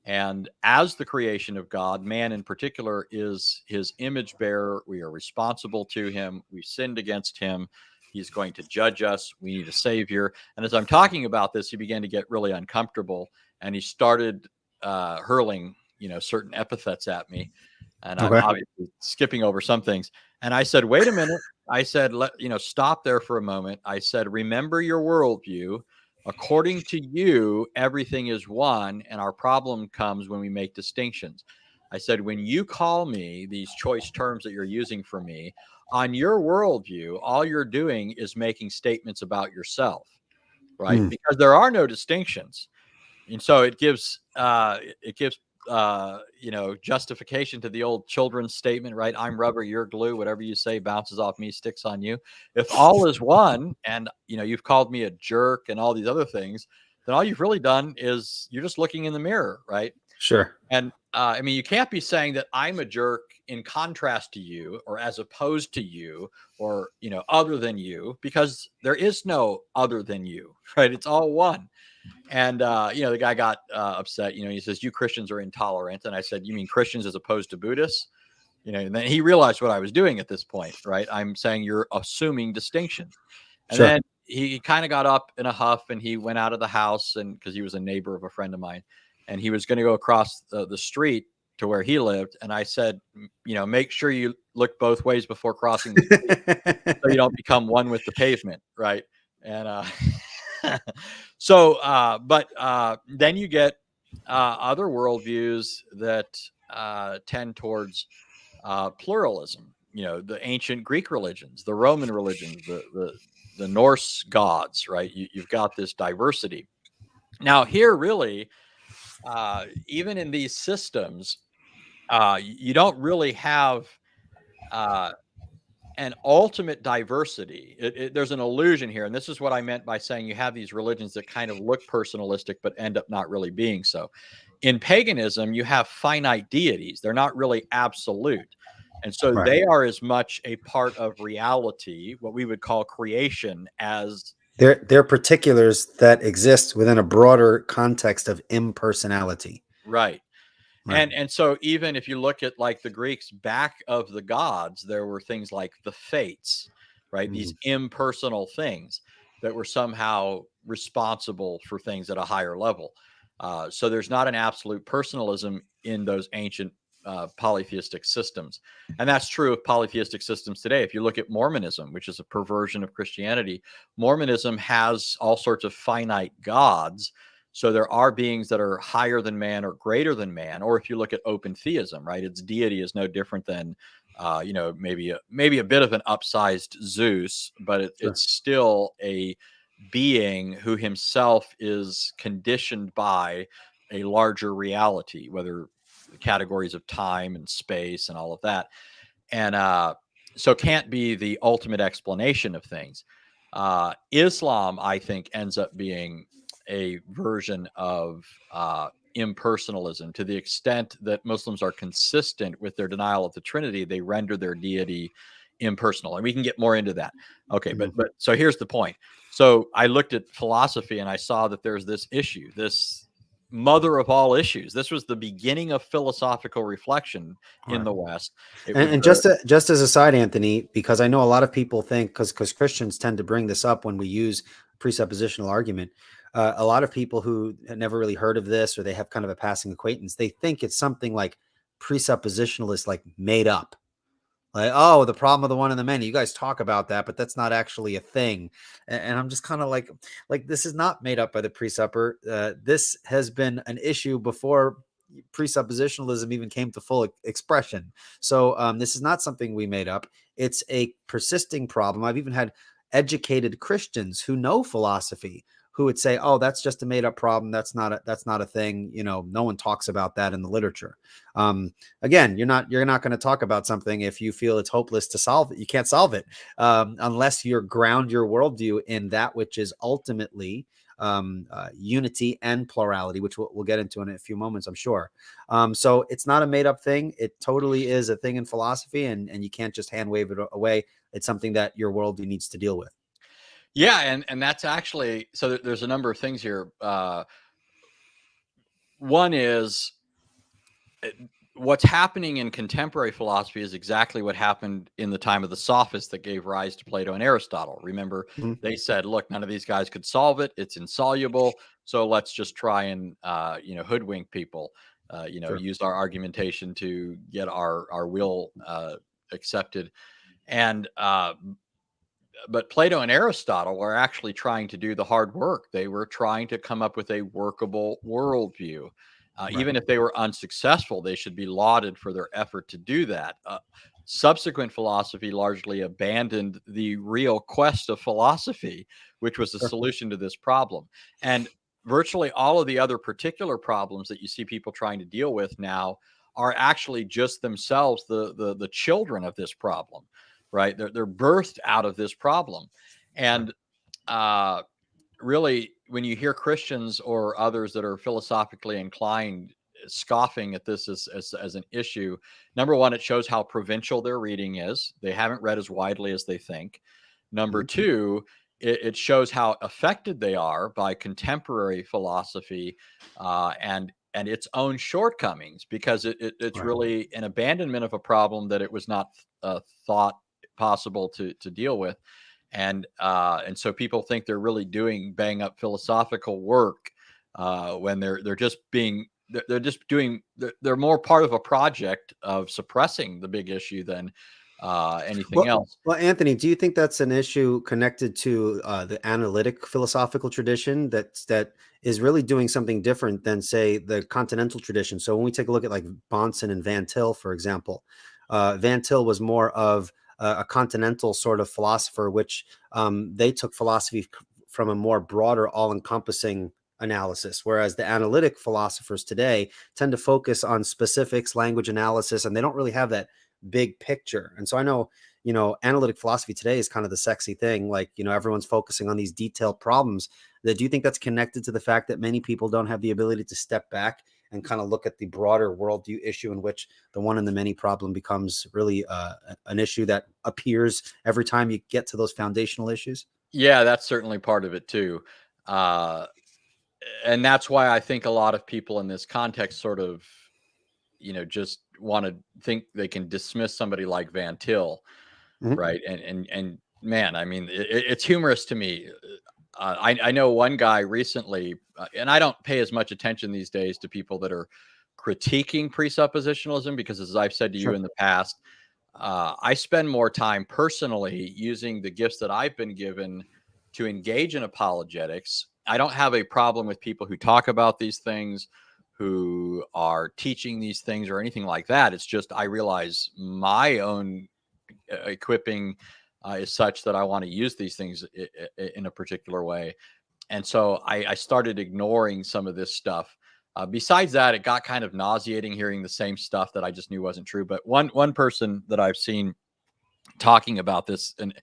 And as the creation of God, man in particular is his image bearer. We are responsible to him. We sinned against him. He's going to judge us. We need a savior. And as I'm talking about this, he began to get really uncomfortable, and he started hurling, certain epithets at me. And I'm obviously skipping over some things. And I said, wait a minute. I said, stop there for a moment. I said, remember your worldview. According to you, everything is one, and our problem comes when we make distinctions. I said, when you call me these choice terms that you're using for me, on your worldview, all you're doing is making statements about yourself, right? Because there are no distinctions. And so it gives justification to the old children's statement, right? I'm rubber, you're glue. Whatever you say bounces off me, sticks on you. If all is one, and you've called me a jerk and all these other things, then all you've really done is you're just looking in the mirror, right? Sure. And you can't be saying that I'm a jerk in contrast to you, or as opposed to you, or, other than you, because there is no other than you, right? It's all one. And, the guy got upset. He says, you Christians are intolerant. And I said, you mean Christians as opposed to Buddhists? And then he realized what I was doing at this point, right? I'm saying you're assuming distinctions. And Sure. then he kind of got up in a huff and he went out of the house, and because he was a neighbor of a friend of mine, and he was going to go across the street to where he lived. And I said, make sure you look both ways before crossing the street so you don't become one with the pavement, right? And but then you get other worldviews that tend towards pluralism. The ancient Greek religions, the Roman religions, the Norse gods, right? You've got this diversity. Now here, really, even in these systems, you don't really have an ultimate diversity. There's an illusion here, and this is what I meant by saying you have these religions that kind of look personalistic but end up not really being so. In paganism, you have finite deities. They're not really absolute. And so Right. they are as much a part of reality, what we would call creation, as They're particulars that exist within a broader context of impersonality. right. Right. And so even if you look at like the Greeks, back of the gods, there were things like the fates, right? These impersonal things that were somehow responsible for things at a higher level. So there's not an absolute personalism in those ancient polytheistic systems. And that's true of polytheistic systems today. If you look at Mormonism, which is a perversion of Christianity, Mormonism has all sorts of finite gods. So there are beings that are higher than man or greater than man. Or if you look at open theism, right, its deity is no different than, maybe a bit of an upsized Zeus, but Sure. it's still a being who himself is conditioned by a larger reality, whether the categories of time and space and all of that. And so can't be the ultimate explanation of things. Islam, I think, ends up being a version of impersonalism, to the extent that Muslims are consistent with their denial of the Trinity. They render their deity impersonal, and we can get more into that. Okay, but so here's the point. So I looked at philosophy and I saw that there's this issue, this mother of all issues. This was the beginning of philosophical reflection in Right. the West. It was And just as a side, Anthony, because I know a lot of people think, because Christians tend to bring this up when we use presuppositional argument. A lot of people who had never really heard of this, or they have kind of a passing acquaintance, they think it's something like presuppositionalist, like made up. Like, oh, the problem of the one and the many. You guys talk about that, but that's not actually a thing. And I'm just kind of like this is not made up by the presupper. This has been an issue before presuppositionalism even came to full expression. So this is not something we made up. It's a persisting problem. I've even had educated Christians who know philosophy who would say, "Oh, that's just a made-up problem. That's not a thing. No one talks about that in the literature." Again, you're not going to talk about something if you feel it's hopeless to solve it. You can't solve it unless you ground your worldview in that which is ultimately unity and plurality, which we'll get into in a few moments, I'm sure. So it's not a made-up thing. It totally is a thing in philosophy, and you can't just hand wave it away. It's something that your worldview needs to deal with. Yeah, and that's actually, so there's a number of things here. One is what's happening in contemporary philosophy is exactly what happened in the time of the sophists that gave rise to Plato and Aristotle. Remember, they said, look, none of these guys could solve it. It's insoluble. So let's just try and, hoodwink people, Sure. use our argumentation to get our will accepted. And, but Plato and Aristotle were actually trying to do the hard work. They were trying to come up with a workable worldview. Right. Even if they were unsuccessful, they should be lauded for their effort to do that. Subsequent philosophy largely abandoned the real quest of philosophy, which was the Sure. solution to this problem. And virtually all of the other particular problems that you see people trying to deal with now are actually just themselves the children of this problem, right? They're birthed out of this problem. And really, when you hear Christians or others that are philosophically inclined scoffing at this as an issue. Number one, it shows how provincial their reading is. They haven't read as widely as they think. Number two, it shows how affected they are by contemporary philosophy and its own shortcomings, because it's Right. really an abandonment of a problem that it was not thought possible to deal with. And so people think they're really doing bang up philosophical work when they're just being they're just doing they're more part of a project of suppressing the big issue than anything else. Well, Anthony, do you think that's an issue connected to the analytic philosophical tradition that is really doing something different than, say, the continental tradition? So when we take a look at like Bonson and Van Til, for example, Van Til was more of a continental sort of philosopher, which they took philosophy from a more broader, all-encompassing analysis, whereas the analytic philosophers today tend to focus on specifics, language analysis, and they don't really have that big picture. And so I know, analytic philosophy today is kind of the sexy thing. Like, everyone's focusing on these detailed problems. Do you think that's connected to the fact that many people don't have the ability to step back and kind of look at the broader worldview issue, in which the one and the many problem becomes really an issue that appears every time you get to those foundational issues? Yeah, that's certainly part of it too. And that's why I think a lot of people in this context sort of, just want to think they can dismiss somebody like Van Til, Mhm. right? And man, I mean, it's humorous to me. I know one guy recently, and I don't pay as much attention these days to people that are critiquing presuppositionalism, because, as I've said to you Sure. in the past, I spend more time personally using the gifts that I've been given to engage in apologetics. I don't have a problem with people who talk about these things, who are teaching these things, or anything like that. It's just I realize my own equipping is such that I want to use these things in a particular way. And so I started ignoring some of this stuff. Besides that, it got kind of nauseating hearing the same stuff that I just knew wasn't true. But one person that I've seen talking about this, and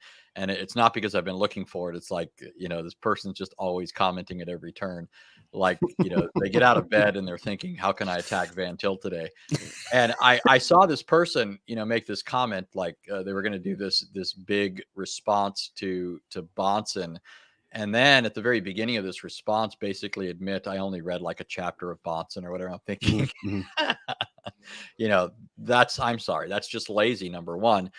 it's not because I've been looking for it. It's like, this person's just always commenting at every turn. Like, they get out of bed and they're thinking, how can I attack Van Til today? And I saw this person, make this comment, like they were going to do this big response to Bonson. And then at the very beginning of this response, basically admit, I only read like a chapter of Bonson or whatever. I'm thinking, Mm-hmm. I'm sorry, that's just lazy, number one.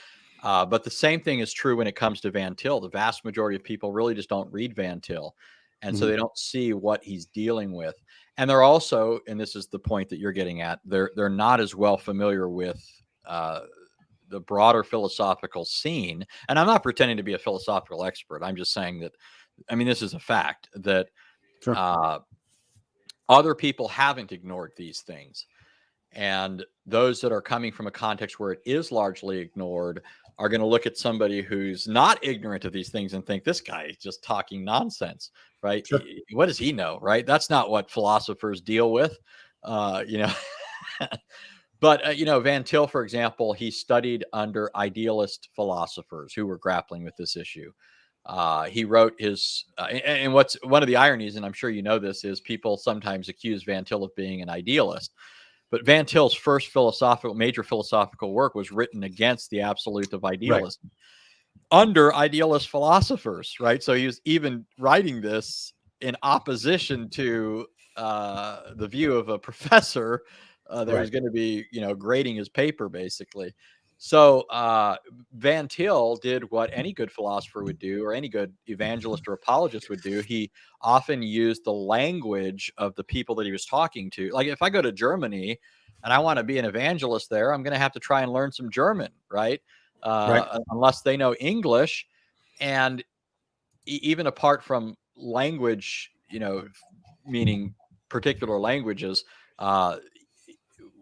But the same thing is true when it comes to Van Til. The vast majority of people really just don't read Van Til. And so Mm-hmm. they don't see what he's dealing with. And they're also, and this is the point that you're getting at, they're not as well familiar with the broader philosophical scene. And I'm not pretending to be a philosophical expert. I'm just saying that, I mean, this is a fact that Sure. other people haven't ignored these things. And those that are coming from a context where it is largely ignored are going to look at somebody who's not ignorant of these things and think, this guy is just talking nonsense, right? Sure. What does he know, right? That's not what philosophers deal with, you know. But, Van Til, for example, he studied under idealist philosophers who were grappling with this issue. He wrote his, and what's one of the ironies, and I'm sure you know this, is people sometimes accuse Van Til of being an idealist. But Van Til's first major philosophical work was written against the absolute of Right. idealism under idealist philosophers, right? So he was even writing this in opposition to the view of a professor that Right. was going to be, grading his paper, basically. So Van Til did what any good philosopher would do, or any good evangelist or apologist would do. He often used the language of the people that he was talking to. Like, if I go to Germany and I want to be an evangelist there, I'm going to have to try and learn some German, right? Right. Unless they know English. And even apart from language, meaning particular languages,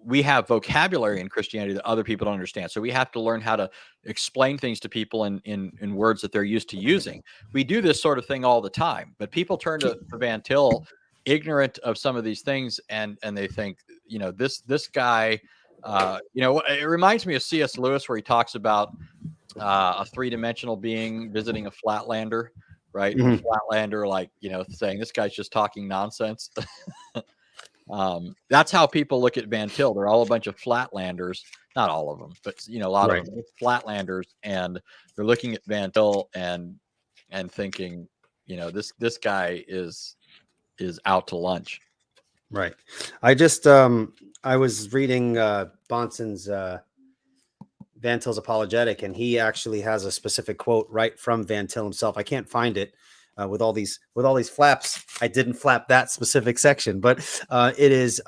we have vocabulary in Christianity that other people don't understand. So we have to learn how to explain things to people in words that they're used to using. We do this sort of thing all the time, but people turn to Van Til ignorant of some of these things, and they think, this guy, it reminds me of C.S. Lewis, where he talks about a three-dimensional being visiting a flatlander, right? And the Mhm. flatlander, like, saying, this guy's just talking nonsense. That's how people look at Van Til. They're all a bunch of flatlanders. Not all of them, but a lot Right. of them. Flatlanders, and they're looking at Van Til and thinking, this guy is out to lunch. Right. I just I was reading Bonson's Van Til's Apologetic, and he actually has a specific quote right from Van Til himself. I can't find it with all these flaps. I didn't flap that specific section, but it is.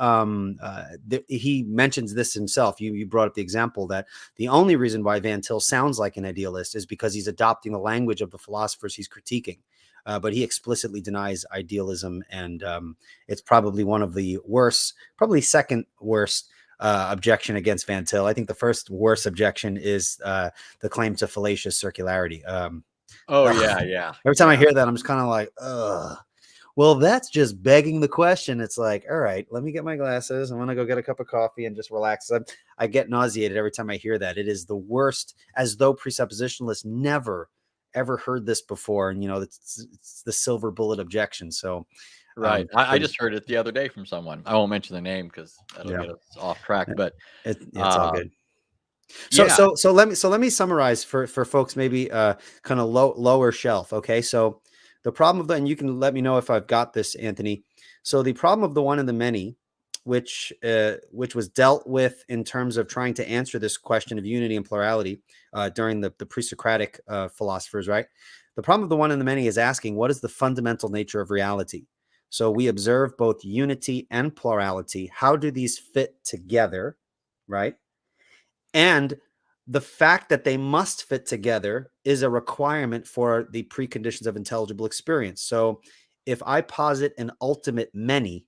He mentions this himself. You brought up the example that the only reason why Van Til sounds like an idealist is because he's adopting the language of the philosophers he's critiquing. But he explicitly denies idealism, and it's probably one of the worst, probably second worst objection against Van Til. I think the first worst objection is the claim to fallacious circularity. Yeah. Every time I hear that, I'm just kind of like, ugh. Well, that's just begging the question. It's like, all right, let me get my glasses. I'm going to go get a cup of coffee and just relax. I get nauseated every time I hear that. It is the worst, as though presuppositionalists never, ever heard this before. And, it's the silver bullet objection. So, right. I just heard it the other day from someone. I won't mention the name because that'll get us off track. But it's all good. So let me summarize for folks maybe kind of lower shelf. Okay, so the problem of and you can let me know if I've got this, Anthony. So the problem of the one and the many, which was dealt with in terms of trying to answer this question of unity and plurality during the pre-Socratic philosophers, right? The problem of the one and the many is asking, what is the fundamental nature of reality? So we observe both unity and plurality. How do these fit together, right? And the fact that they must fit together is a requirement for the preconditions of intelligible experience. So if I posit an ultimate many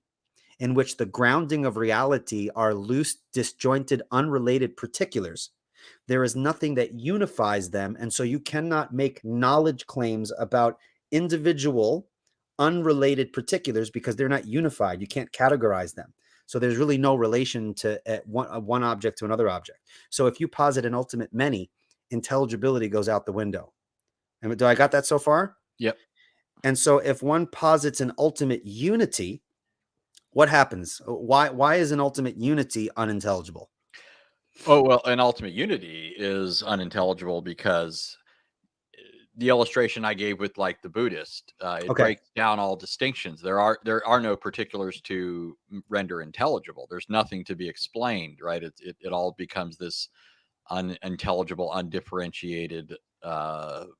in which the grounding of reality are loose, disjointed, unrelated particulars, there is nothing that unifies them. And so you cannot make knowledge claims about individual, unrelated particulars because they're not unified. You can't categorize them. So there's really no relation to one object to another object. So if you posit an ultimate many, intelligibility goes out the window. And do I got that so far? Yep. And so if one posits an ultimate unity, what happens? Why is an ultimate unity unintelligible? Oh, well, an ultimate unity is unintelligible because the illustration I gave with like the Buddhist, it breaks down all distinctions. There are no particulars to render intelligible. There's nothing to be explained, right? It all becomes this unintelligible, undifferentiated,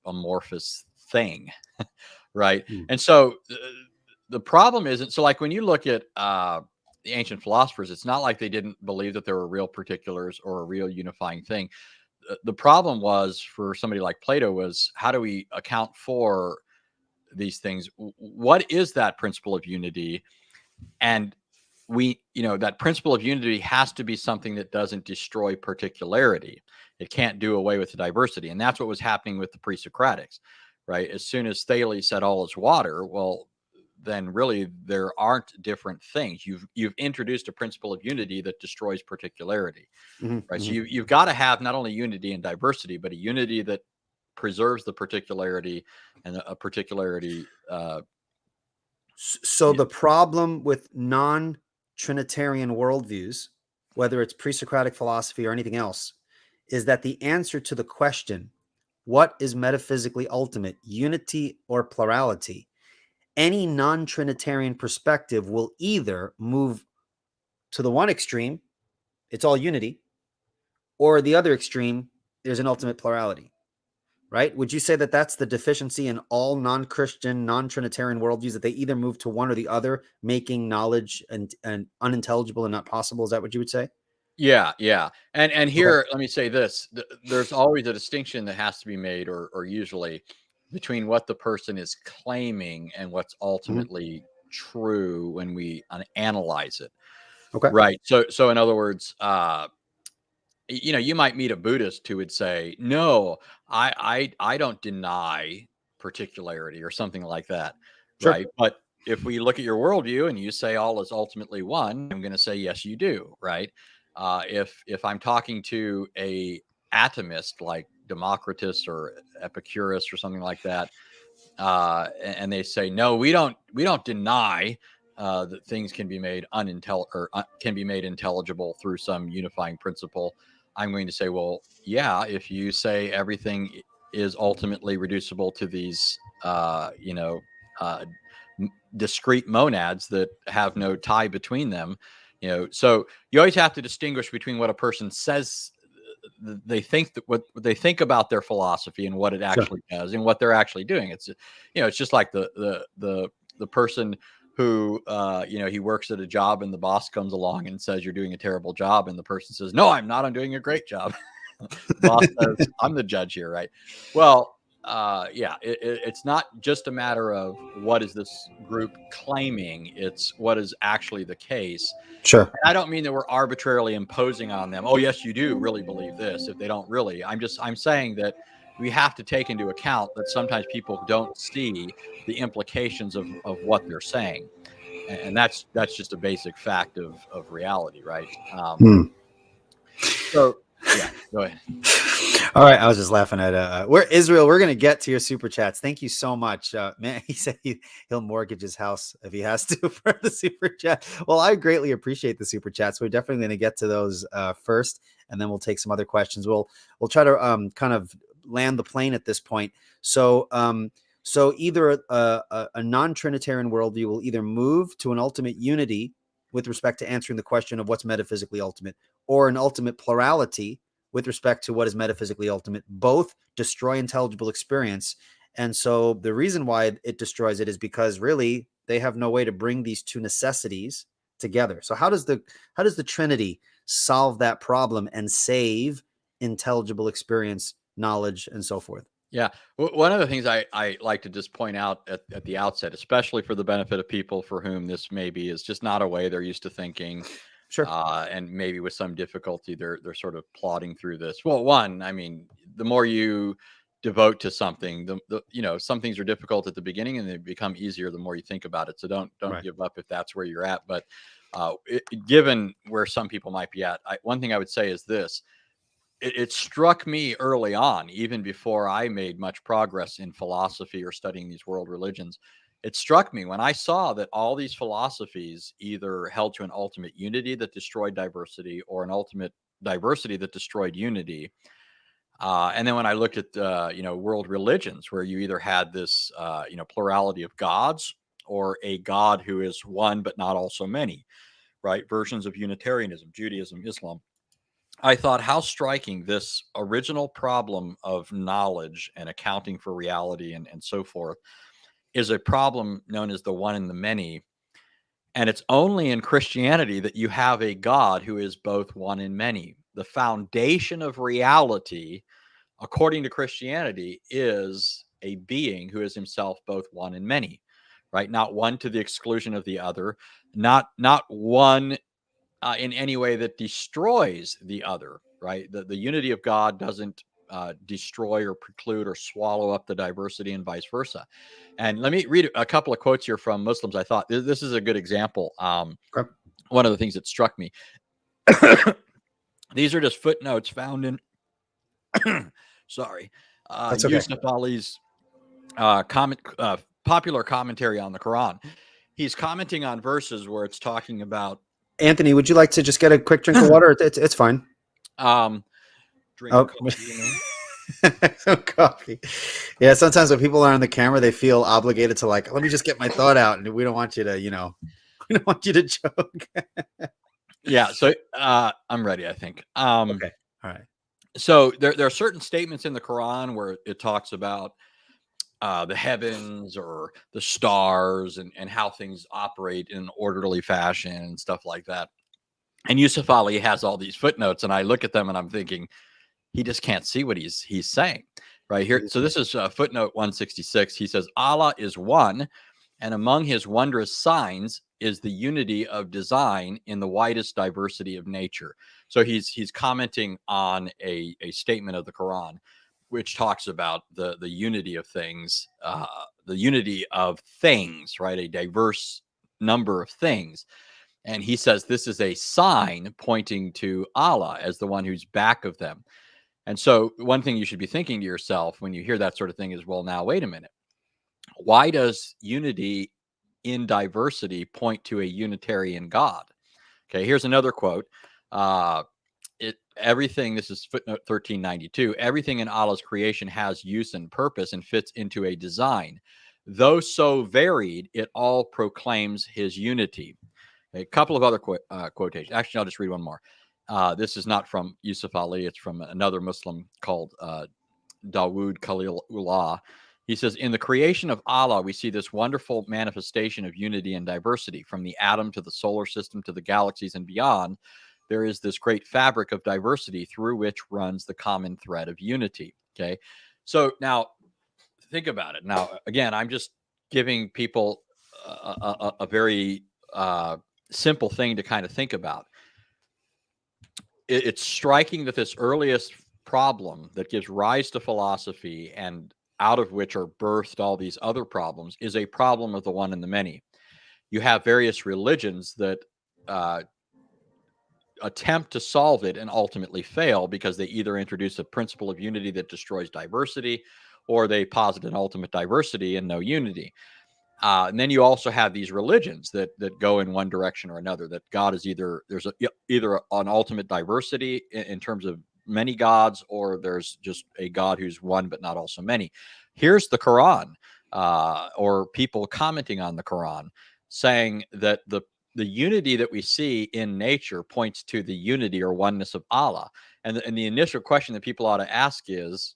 amorphous thing, right? And so the problem isn't so like when you look at the ancient philosophers, it's not like they didn't believe that there were real particulars or a real unifying thing. The problem was for somebody like Plato was how do we account for these things? What is that principle of unity? And that principle of unity has to be something that doesn't destroy particularity. It can't do away with the diversity. And that's what was happening with the pre-Socratics, right? As soon as Thales said all is water, well, then really there aren't different things. You've introduced a principle of unity that destroys particularity, right? So you've got to have not only unity and diversity, but a unity that preserves the particularity and a particularity. So the problem with non-Trinitarian worldviews, whether it's pre-Socratic philosophy or anything else, is that the answer to the question, what is metaphysically ultimate, unity or plurality, any non-Trinitarian perspective will either move to the one extreme, it's all unity, or the other extreme, there's an ultimate plurality, right? Would you say that that's the deficiency in all non-Christian, non-Trinitarian worldviews, that they either move to one or the other, making knowledge and unintelligible and not possible? Is that what you would say? Yeah. And here, let me say this. There's always a distinction that has to be made, or usually, between what the person is claiming and what's ultimately true when we analyze it. Okay. Right. So in other words, you might meet a Buddhist who would say, no, I don't deny particularity or something like that. Sure. Right. But if we look at your worldview and you say all is ultimately one, I'm going to say, yes, you do. Right. If I'm talking to a atomist like Democritus or Epicurus or something like that, and they say, no, we don't deny that things can be made can be made intelligible through some unifying principle, I'm going to say, well, yeah, if you say everything is ultimately reducible to these, uh, discrete monads that have no tie between them, so you always have to distinguish between what a person says they think, that what they think about their philosophy and what it Sure. actually does and what they're actually doing. It's just like the person who he works at a job and the boss comes along and says you're doing a terrible job, and the person says, no, I'm not, I'm doing a great job. The boss says, I'm the judge here, right? Well, yeah, it's not just a matter of what is this group claiming, it's what is actually the case. Sure. I don't mean that we're arbitrarily imposing on them, oh yes, you do really believe this, if they don't really. I'm saying that we have to take into account that sometimes people don't see the implications of what they're saying, and that's just a basic fact of reality, right? Hmm. So yeah, go ahead. All right, I was just laughing at we're Israel. We're gonna get to your super chats. Thank you so much, man. He said he'll mortgage his house if he has to for the super chat. Well, I greatly appreciate the super chats. We're definitely gonna get to those first, and then we'll take some other questions. We'll try to kind of land the plane at this point. So so either a non-Trinitarian worldview will either move to an ultimate unity with respect to answering the question of what's metaphysically ultimate, or an ultimate plurality with respect to what is metaphysically ultimate. Both destroy intelligible experience. And so the reason why it destroys it is because really they have no way to bring these two necessities together. So how does the Trinity solve that problem and save intelligible experience, knowledge, and so forth? Yeah. One of the things I like to just point out at the outset, especially for the benefit of people for whom this maybe is just not a way they're used to thinking, Sure. and maybe with some difficulty they're sort of plodding through this. Well, one, I mean, the more you devote to something, some things are difficult at the beginning and they become easier the more you think about it. So don't Right. give up if that's where you're at. But given where some people might be at, one thing I would say is this. It struck me early on, even before I made much progress in philosophy or studying these world religions. It struck me when I saw that all these philosophies either held to an ultimate unity that destroyed diversity, or an ultimate diversity that destroyed unity. And then when I looked at world religions, where you either had this plurality of gods, or a God who is one but not also many, right? Versions of Unitarianism, Judaism, Islam. I thought how striking this original problem of knowledge and accounting for reality and so forth is a problem known as the one and the many. And it's only in Christianity that you have a God who is both one and many. The foundation of reality, according to Christianity, is a being who is himself both one and many, right? Not one to the exclusion of the other, not one in any way that destroys the other, right? The unity of God doesn't destroy or preclude or swallow up the diversity, and vice versa. And let me read a couple of quotes here from Muslims. I thought this is a good example. Okay. One of the things that struck me, these are just footnotes found in, sorry, That's okay. Yusuf Ali's popular commentary on the Quran. He's commenting on verses where it's talking about Anthony, would you like to just get a quick drink of water? It's fine. Drink Oh. coffee, you know? Some coffee. Yeah, sometimes when people are on the camera, they feel obligated to let me just get my thought out, and we don't want you to, we don't want you to joke. Yeah, so I'm ready, I think. Okay. All right. So there are certain statements in the Quran where it talks about the heavens or the stars, and how things operate in an orderly fashion and stuff like that. And Yusuf Ali has all these footnotes, and I look at them and I'm thinking, he just can't see what he's saying right here. So this is footnote 166. He says, Allah is one, and among his wondrous signs is the unity of design in the widest diversity of nature. So he's commenting on a statement of the Quran, which talks about the unity of things, right? A diverse number of things. And he says this is a sign pointing to Allah as the one who's back of them. And so one thing you should be thinking to yourself when you hear that sort of thing is, well, now, wait a minute. Why does unity in diversity point to a Unitarian God. Okay, here's another quote. Everything, this is footnote 1392, everything in Allah's creation has use and purpose and fits into a design. Though so varied, it all proclaims his unity. A couple of other quotations. Actually, I'll just read one more. This is not from Yusuf Ali. It's from another Muslim called Dawood Khalilullah. He says, in the creation of Allah, we see this wonderful manifestation of unity and diversity. From the atom to the solar system to the galaxies and beyond, there is this great fabric of diversity through which runs the common thread of unity. Okay. So now think about it. Now, again, I'm just giving people a very simple thing to kind of think about. It's striking that this earliest problem that gives rise to philosophy and out of which are birthed all these other problems is a problem of the one and the many. You have various religions that attempt to solve it and ultimately fail because they either introduce a principle of unity that destroys diversity, or they posit an ultimate diversity and no unity. And then you also have these religions that go in one direction or another. That God is either an ultimate diversity in terms of many gods, or there's just a God who's one but not also many. Here's the Quran, or people commenting on the Quran, saying that the unity that we see in nature points to the unity or oneness of Allah. And the initial question that people ought to ask is,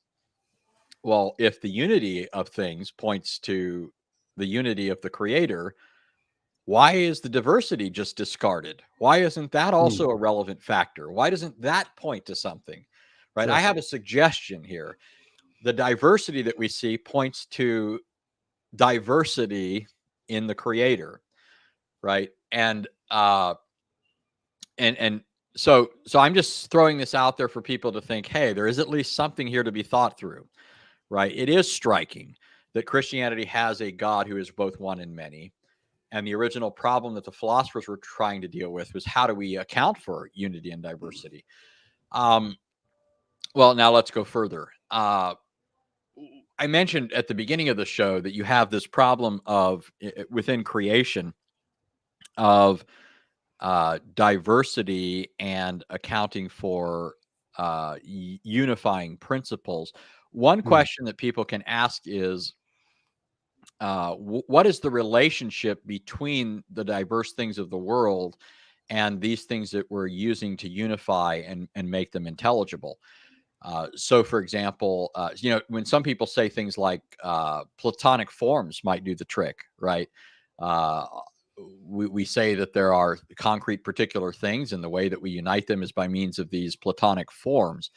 well, if the unity of things points to the unity of the creator, why is the diversity just discarded? Why isn't that also a relevant factor? Why doesn't that point to something? Right? Sure. I have a suggestion here. The diversity that we see points to diversity in the creator, right? And so I'm just throwing this out there for people to think, hey, there is at least something here to be thought through, right? It is striking that Christianity has a God who is both one and many. And the original problem that the philosophers were trying to deal with was, how do we account for unity and diversity? Well, now let's go further. I mentioned at the beginning of the show that you have this problem of, within creation, of diversity and accounting for unifying principles. One question that people can ask is, what is the relationship between the diverse things of the world and these things that we're using to unify and make them intelligible? So, for example, when some people say things like Platonic forms might do the trick, right? We say that there are concrete particular things, and the way that we unite them is by means of these Platonic forms.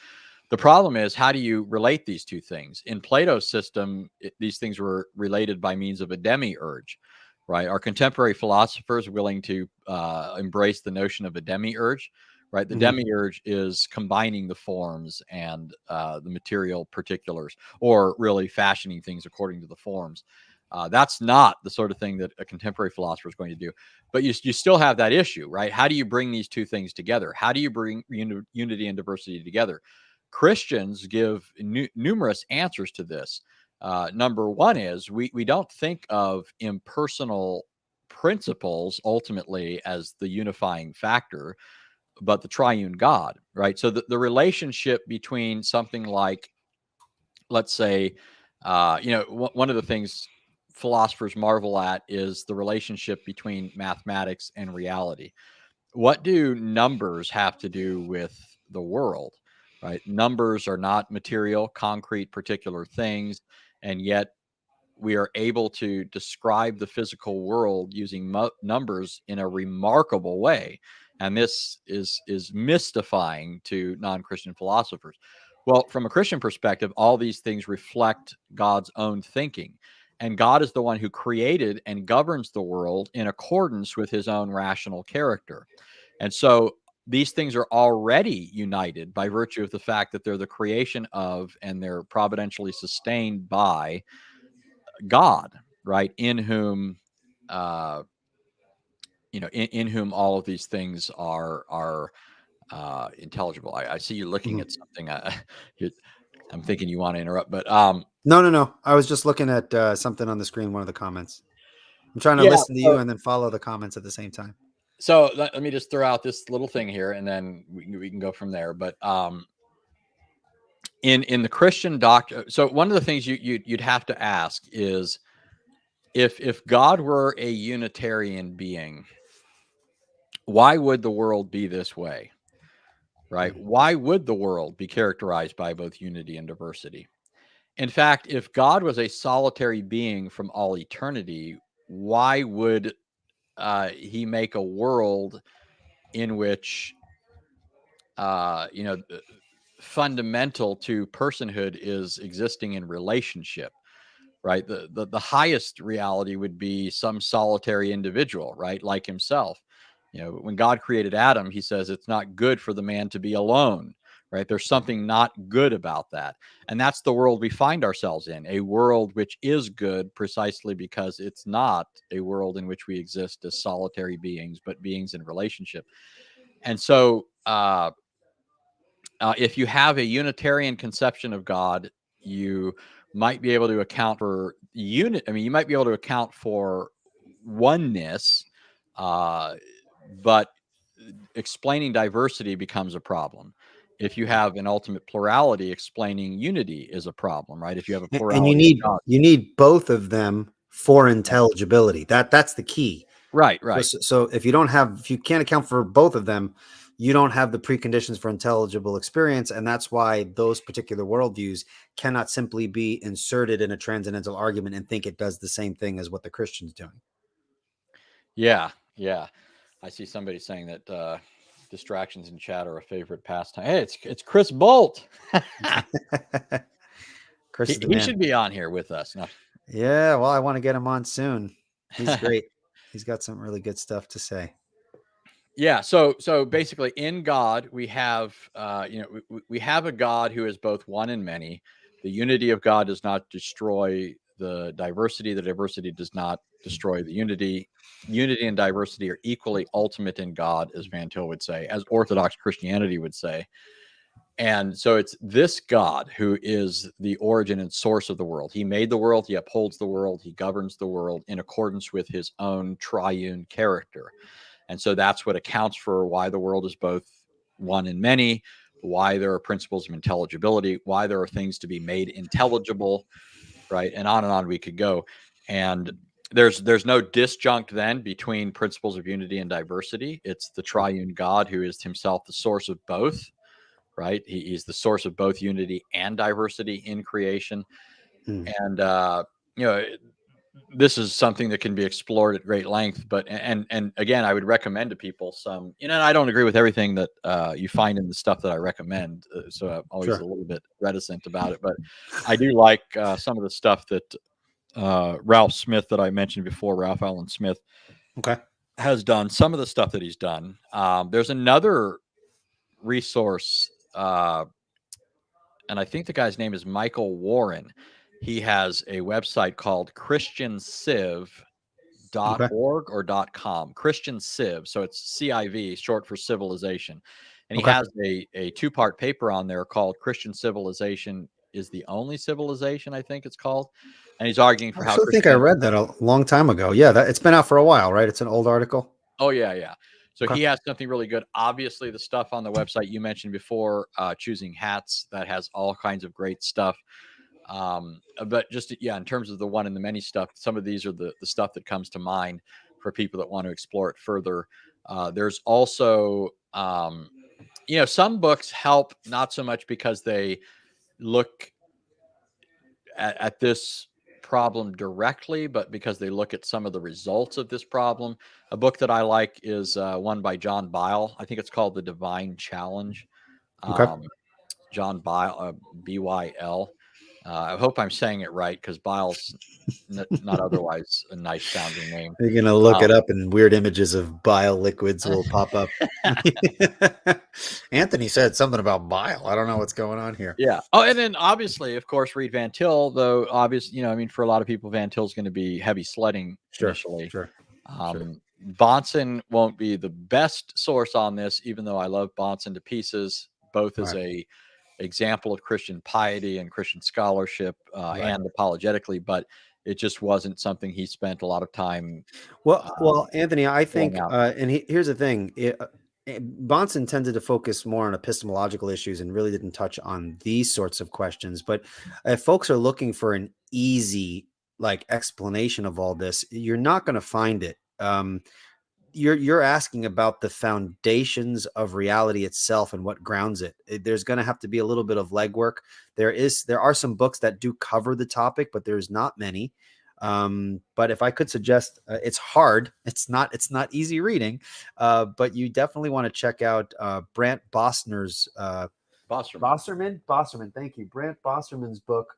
The problem is, how do you relate these two things? In Plato's system, these things were related by means of a demiurge, right? Are contemporary philosophers willing to embrace the notion of a demiurge, right? The demiurge is combining the forms and the material particulars, or really fashioning things according to the forms. That's not the sort of thing that a contemporary philosopher is going to do. But you still have that issue, right? How do you bring these two things together? How do you bring unity and diversity together? Christians give numerous answers to this. Number one is, we don't think of impersonal principles ultimately as the unifying factor, but the triune God, right? So the relationship between something like, let's say, one of the things philosophers marvel at is the relationship between mathematics and reality. What do numbers have to do with the world, right? Numbers are not material, concrete, particular things, and yet we are able to describe the physical world using numbers in a remarkable way. And this is mystifying to non-Christian philosophers. Well, from a Christian perspective, all these things reflect God's own thinking. And God is the one who created and governs the world in accordance with his own rational character. And so these things are already united by virtue of the fact that they're the creation of, and they're providentially sustained by God, right? In whom, in whom all of these things are intelligible. I see you looking at something. I'm thinking you want to interrupt, but No. I was just looking at something on the screen, one of the comments. I'm trying to Yeah. listen to you and then follow the comments at the same time. So let me just throw out this little thing here, and then we can go from there. But in the Christian doctrine, so one of the things you'd have to ask is, if God were a Unitarian being, why would the world be this way? Right? Why would the world be characterized by both unity and diversity? In fact, if God was a solitary being from all eternity, why would he make a world in which, you know, fundamental to personhood is existing in relationship? Right? The highest reality would be some solitary individual, right? Like himself. You know, when God created Adam, he says it's not good for the man to be alone, right? There's something not good about that. And that's the world we find ourselves in, a world which is good precisely because it's not a world in which we exist as solitary beings, but beings in relationship. And so, if you have a Unitarian conception of God, you might be able to account for you might be able to account for oneness, but explaining diversity becomes a problem. If you have an ultimate plurality, explaining unity is a problem, right? If you have a And you plurality of need God. you need both of them for intelligibility. That's the key. Right, So, right. so if you can't account for both of them, you don't have the preconditions for intelligible experience, and that's why those particular worldviews cannot simply be inserted in a transcendental argument and think it does the same thing as what the Christian's doing. Yeah, yeah. I see somebody saying that distractions in chat are a favorite pastime. Hey, it's Chris Bolt. Chris is the He man. should be on here with us. No. Yeah, well, I want to get him on soon. He's great. He's got some really good stuff to say. Yeah, so basically in God we have we have a God who is both one and many. The unity of God does not destroy the diversity does not destroy the unity. Unity and diversity are equally ultimate in God, as Van Til would say, as Orthodox Christianity would say. And so it's this God who is the origin and source of the world. He made the world, he upholds the world, he governs the world in accordance with his own triune character. And so that's what accounts for why the world is both one and many, why there are principles of intelligibility, why there are things to be made intelligible, right? And on we could go. And there's no disjunct then between principles of unity and diversity. It's the triune God who is himself the source of both, right? He's the source of both unity and diversity in creation. And you know, this is something that can be explored at great length, but and again, I would recommend to people some, you know, I don't agree with everything that you find in the stuff that I recommend, so I'm always Sure. a little bit reticent about it, but I do like some of the stuff that Ralph Smith that I mentioned before, Ralph Allen Smith, Okay. has done. Some of the stuff that he's done. There's another resource, and I think the guy's name is Michael Warren. He has a website called Okay. christianciv.org or .com. Christian Civ. So it's CIV, short for civilization. And he Okay. has a two-part paper on there called Christian Civilization is the Only Civilization, I think it's called. And he's arguing I for how actually think I Christianity. read that a long time ago. Yeah, it's been out for a while, right? It's an old article. Oh, yeah, yeah. So Okay. he has something really good. Obviously, the stuff on the website you mentioned before, choosing hats, that has all kinds of great stuff. But just, yeah, in terms of the one and the many stuff, some of these are the stuff that comes to mind for people that want to explore it further. There's also, you know, some books help not so much because they look at this problem directly, but because they look at some of the results of this problem. A book that I like is one by John Byle. I think it's called The Divine Challenge. Okay. Um, John Byle, BYL. I hope I'm saying it right because Byle's not otherwise a nice sounding name. You're gonna look Um, it up, and weird images of bile liquids will pop up. Anthony said something about bile. I don't know what's going on here. yeah. Oh, and then obviously, of course, read Van Til, though obvious, you know, I mean, for a lot of people, Van Til's going to be heavy sledding Sure. initially. Sure. Sure. Bonson won't be the best source on this, even though I love Bonson to pieces, both as Right. a example of Christian piety and Christian scholarship Right. and apologetically. But It just wasn't something he spent a lot of time Well, Anthony, I pulling think, out. here's the thing: Bonson tended to focus more on epistemological issues and really didn't touch on these sorts of questions. But if folks are looking for an easy like explanation of all this, you're not going to find it. You're asking about the foundations of reality itself and what grounds it. There's going to have to be a little bit of legwork. There are some books that do cover the topic, but there's not many. But if I could suggest, it's hard. It's not easy reading, but you definitely want to check out Brant Bosner's Bosserman. Bosserman. Thank you, Brant Bosserman's book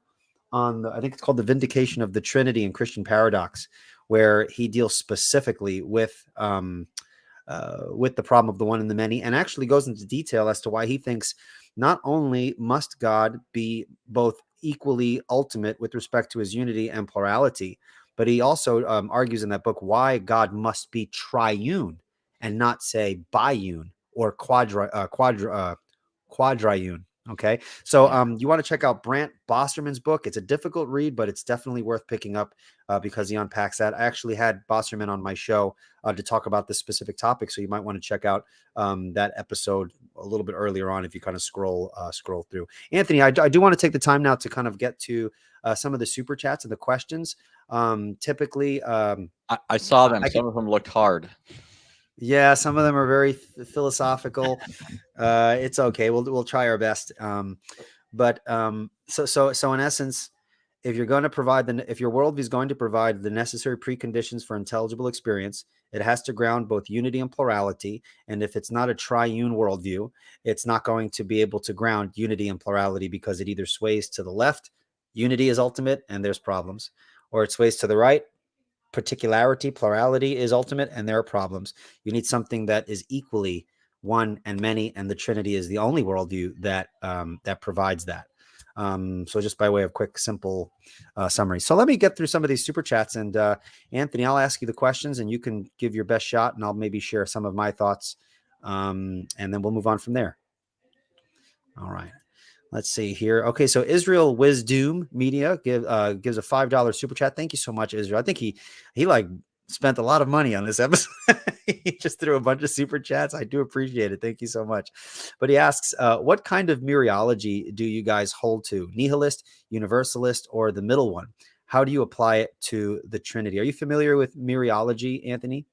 on I think it's called The Vindication of the Trinity and Christian Paradox, where he deals specifically with the problem of the one and the many, and actually goes into detail as to why he thinks not only must God be both equally ultimate with respect to his unity and plurality, but he also argues in that book why God must be triune and not say biune or quadriune. Okay, so Yeah. you want to check out Brant Bosserman's book. It's a difficult read, but it's definitely worth picking up because he unpacks that. I actually had Bosserman on my show to talk about this specific topic, so you might want to check out that episode a little bit earlier on if you kind of scroll through. Anthony, I do want to take the time now to kind of get to some of the super chats and the questions. Typically, I saw them. Some of them looked hard. yeah, some of them are very philosophical. It's okay. We'll try our best. So in essence, if you're going to provide if your worldview is going to provide the necessary preconditions for intelligible experience, it has to ground both unity and plurality. And if it's not a triune worldview, it's not going to be able to ground unity and plurality because it either sways to the left, unity is ultimate, and there's problems, or it sways to the right, particularity, plurality is ultimate, and there are problems. You need something that is equally one and many, and the Trinity is the only worldview that that provides that. So just by way of quick, simple summary. So let me get through some of these super chats, and Anthony, I'll ask you the questions, and you can give your best shot, and I'll maybe share some of my thoughts, and then we'll move on from there. All right. Let's see here. Okay, so Israel Wisdom Media gives a $5 super chat. Thank you so much, Israel. I think he like spent a lot of money on this episode. He just threw a bunch of super chats. I do appreciate it. Thank you so much. But he asks, what kind of mereology do you guys hold to? Nihilist, universalist, or the middle one? How do you apply it to the Trinity? Are you familiar with mereology, Anthony?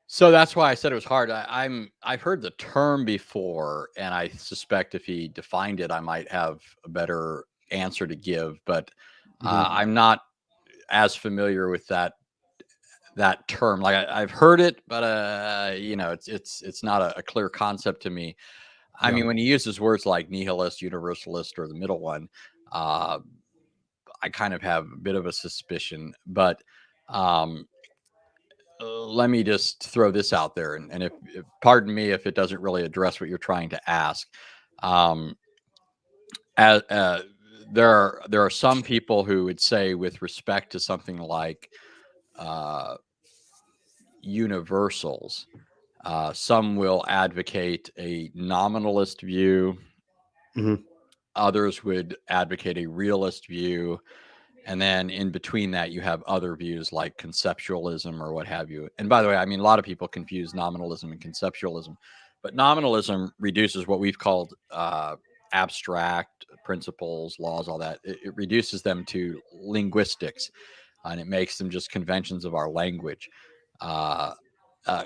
So that's why I said it was hard. I've heard the term before, and I suspect if he defined it, I might have a better answer to give. But I'm not as familiar with that term. Like I've heard it, but it's not a clear concept to me. I mean, when he uses words like nihilist, universalist, or the middle one, I kind of have a bit of a suspicion. But let me just throw this out there, and if pardon me if it doesn't really address what you're trying to ask. Um, as, there are some people who would say, with respect to something like uh, universals, some will advocate a nominalist view. Mm-hmm. Others would advocate a realist view. And then in between that, you have other views like conceptualism or what have you. And by the way, I mean, a lot of people confuse nominalism and conceptualism, but nominalism reduces what we've called abstract principles, laws, all that. It reduces them to linguistics, and it makes them just conventions of our language. Uh,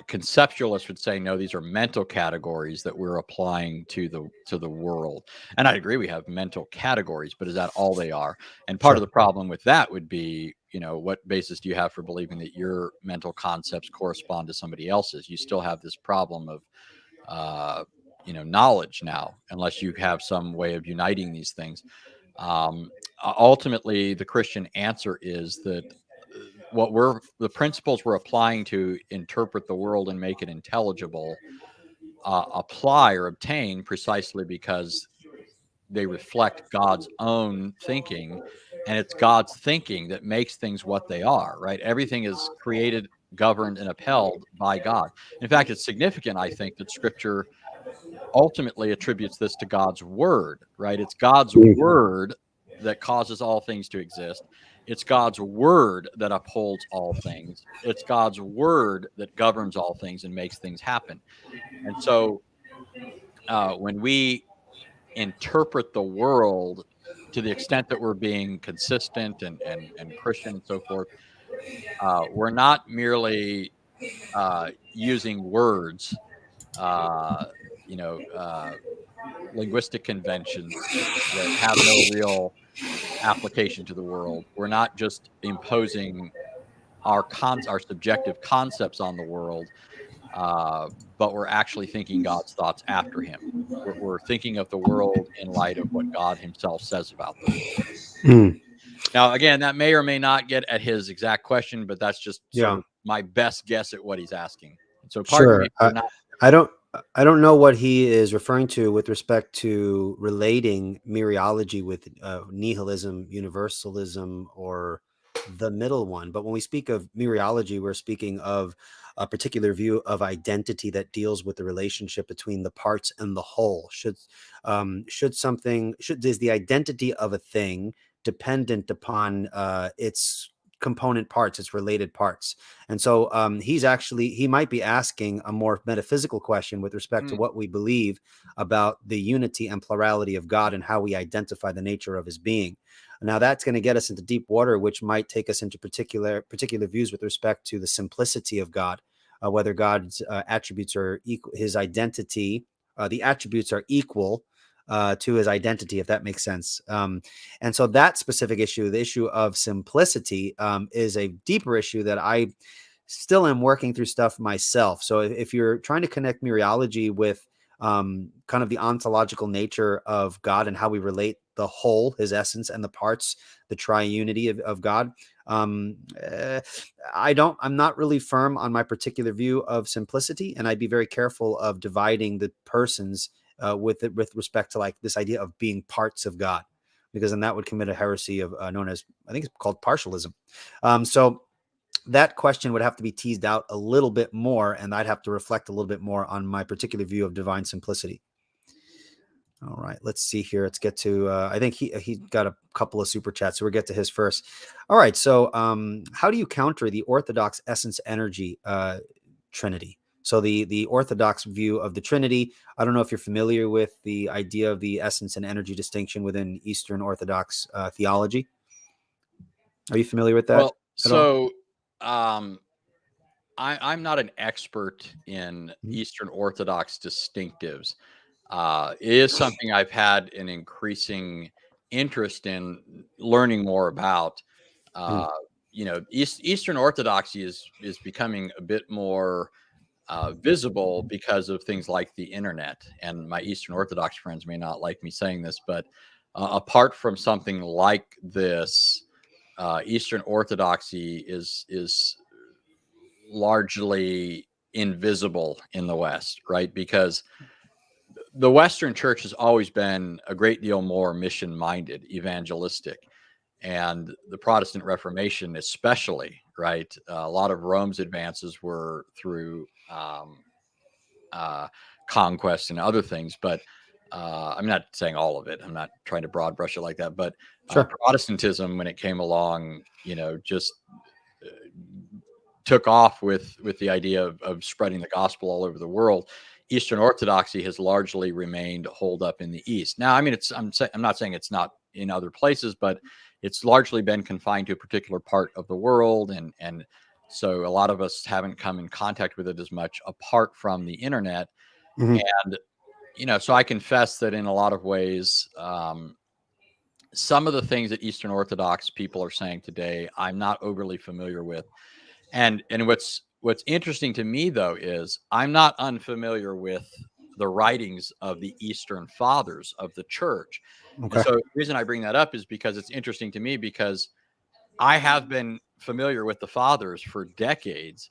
Conceptualists would say, no, these are mental categories that we're applying to the world. And I agree, we have mental categories, but is that all they are? And part of the problem with that would be, what basis do you have for believing that your mental concepts correspond to somebody else's? You still have this problem of knowledge now, unless you have some way of uniting these things. Ultimately, the Christian answer is that the principles we're applying to interpret the world and make it intelligible apply or obtain precisely because they reflect God's own thinking, and it's God's thinking that makes things what they are, right? Everything is created, governed, and upheld by God. In fact, it's significant, I think, that Scripture ultimately attributes this to God's word, right? It's God's word that causes all things to exist. It's God's word that upholds all things. It's God's word that governs all things and makes things happen. And so when we interpret the world to the extent that we're being consistent and Christian and so forth, we're not merely using words, uh, you know, linguistic conventions that have no real application to the world. We're not just imposing our subjective concepts on the world, uh, but we're actually thinking God's thoughts after Him. We're thinking of the world in light of what God Himself says about the world. Mm, Now, again, that may or may not get at his exact question, but that's just sort yeah, of my best guess at what he's asking. So, pardon me sure. for not. I don't I don't know what he is referring to with respect to relating mereology with nihilism, universalism, or the middle one. But when we speak of mereology, we're speaking of a particular view of identity that deals with the relationship between the parts and the whole. Should is the identity of a thing dependent upon its component parts, its related parts? And so he might be asking a more metaphysical question with respect to Mm, what we believe about the unity and plurality of God and how we identify the nature of his being. Now that's going to get us into deep water, which might take us into particular views with respect to the simplicity of God, whether God's attributes are equal, his identity, the attributes are equal to his identity, if that makes sense. And so that specific issue, the issue of simplicity, is a deeper issue that I still am working through stuff myself. So if you're trying to connect mereology with kind of the ontological nature of God and how we relate the whole, his essence, and the parts, the triunity of God, um, uh, I'm not really firm on my particular view of simplicity, and I'd be very careful of dividing the persons with respect to like this idea of being parts of God, because then that would commit a heresy of known as, I think it's called partialism. So that question would have to be teased out a little bit more, and I'd have to reflect a little bit more on my particular view of divine simplicity. All right, let's see here. Let's get to. I think he got a couple of super chats, so we'll get to his first. All right, so how do you counter the Orthodox essence energy Trinity? So the Orthodox view of the Trinity. I don't know if you're familiar with the idea of the essence and energy distinction within Eastern Orthodox theology. Are you familiar with that well, at all? so um, I'm not an expert in Mhm. Eastern Orthodox distinctives. It is something I've had an increasing interest in learning more about. Mhm. Uh, Eastern Orthodoxy is becoming a bit more visible because of things like the internet. And my Eastern Orthodox friends may not like me saying this, but apart from something like this, Eastern Orthodoxy is largely invisible in the West, right? Because the Western church has always been a great deal more mission minded, evangelistic. And the Protestant Reformation, especially, right? A lot of Rome's advances were through uh, conquest and other things, but I'm not saying all of it. I'm not trying to broad brush it like that. But Sure. Protestantism, when it came along, just uh, took off with the idea of spreading the gospel all over the world. Eastern Orthodoxy has largely remained holed up in the East. Now, I mean, I'm not saying it's not in other places, but it's largely been confined to a particular part of the world, and so a lot of us haven't come in contact with it as much apart from the internet. Mhm. And so I confess that in a lot of ways, some of the things that Eastern Orthodox people are saying today, I'm not overly familiar with. And what's interesting to me though is I'm not unfamiliar with the writings of the Eastern Fathers of the Church. And Okay. so the reason I bring that up is because it's interesting to me because I have been familiar with the fathers for decades.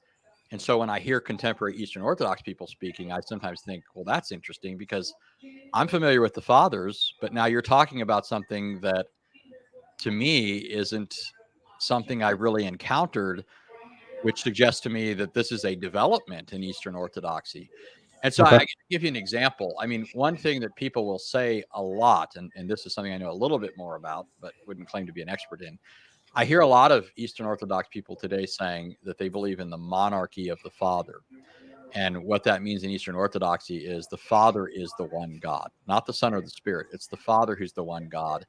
And so when I hear contemporary Eastern Orthodox people speaking, I sometimes think, well, that's interesting because I'm familiar with the fathers, but now you're talking about something that to me isn't something I really encountered, which suggests to me that this is a development in Eastern Orthodoxy. And so Okay. I can give you an example. I mean, one thing that people will say a lot, and this is something I know a little bit more about, but wouldn't claim to be an expert in, I hear a lot of Eastern Orthodox people today saying that they believe in the monarchy of the Father. And what that means in Eastern Orthodoxy is the Father is the one God, not the Son or the Spirit. It's the Father who's the one God.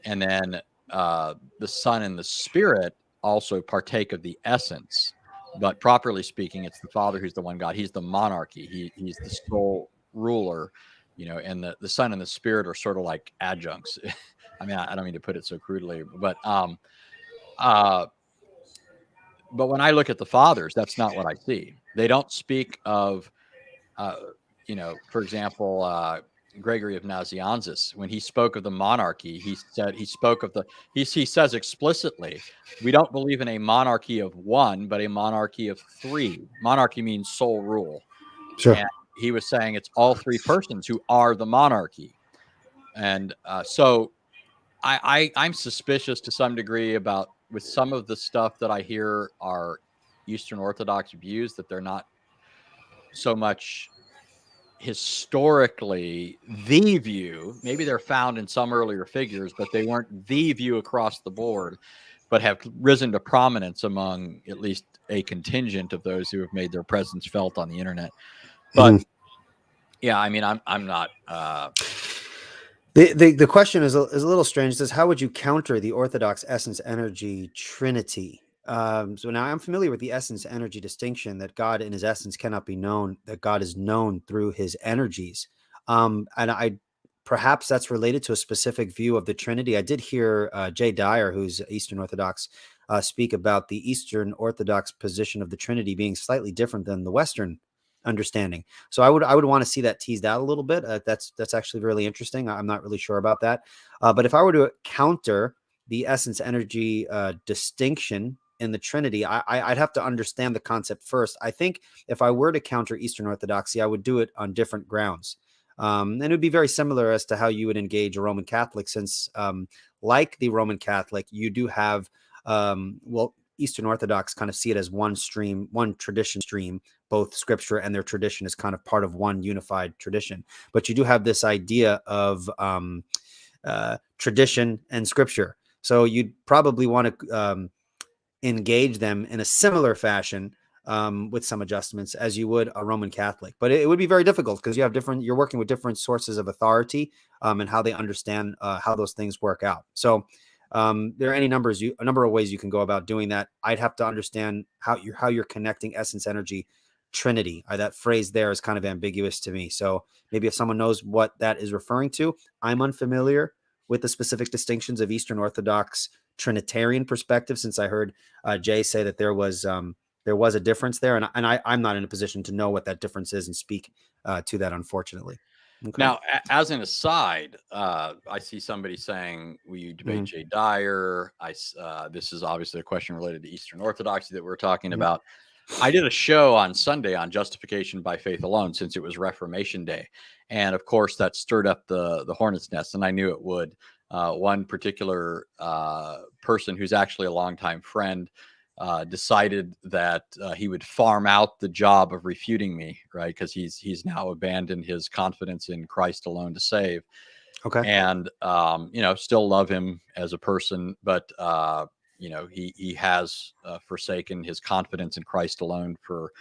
And then the Son and the Spirit also partake of the essence. But properly speaking, it's the Father who's the one God. He's the monarchy. He's the sole ruler, and the Son and the Spirit are sort of like adjuncts. I mean, I don't mean to put it so crudely, but when I look at the fathers, that's not what I see. They don't speak of, for example, Gregory of Nazianzus, when he spoke of the monarchy, he says explicitly, we don't believe in a monarchy of one, but a monarchy of three. Monarchy means sole rule. Sure. And he was saying it's all three persons who are the monarchy. And so I'm suspicious to some degree about, with some of the stuff that I hear are Eastern Orthodox views, that they're not so much historically the view. Maybe they're found in some earlier figures, but they weren't the view across the board, but have risen to prominence among at least a contingent of those who have made their presence felt on the internet. But yeah, I mean, I'm not. The question is a little strange. It says, how would you counter the Orthodox essence energy Trinity? So now I'm familiar with the essence energy distinction, that God in his essence cannot be known, that God is known through his energies. And perhaps that's related to a specific view of the Trinity. I did hear Jay Dyer, who's Eastern Orthodox, speak about the Eastern Orthodox position of the Trinity being slightly different than the Western understanding. So I would want to see that teased out a little bit. That's actually really interesting. I'm not really sure about that. But if I were to counter the essence energy distinction in the Trinity, I'd have to understand the concept first. I think if I were to counter Eastern Orthodoxy, I would do it on different grounds. And it would be very similar as to how you would engage a Roman Catholic, since like the Roman Catholic, you do have, Eastern Orthodox kind of see it as one stream, one tradition stream. Both scripture and their tradition is kind of part of one unified tradition. But you do have this idea of tradition and scripture. So you'd probably want to engage them in a similar fashion, with some adjustments, as you would a Roman Catholic. But it would be very difficult because you're working with different sources of authority, and how they understand how those things work out. So there are a number of ways you can go about doing that. I'd have to understand how you're connecting essence energy Trinity. That phrase there is kind of ambiguous to me. So maybe if someone knows what that is referring to, I'm unfamiliar with the specific distinctions of Eastern Orthodox Trinitarian perspective, since I heard Jay say that there was a difference there, and I'm not in a position to know what that difference is and speak to that, unfortunately. Okay. Now, as an aside, I see somebody saying, will you debate Jay Dyer? This is obviously a question related to Eastern Orthodoxy that we're talking about. I did a show on Sunday on justification by faith alone, since it was Reformation Day. And of course, that stirred up the hornet's nest, and I knew it would. One particular person who's actually a longtime friend decided that he would farm out the job of refuting me, right? Because he's now abandoned his confidence in Christ alone to save. Okay. And still love him as a person, but he has forsaken his confidence in Christ alone for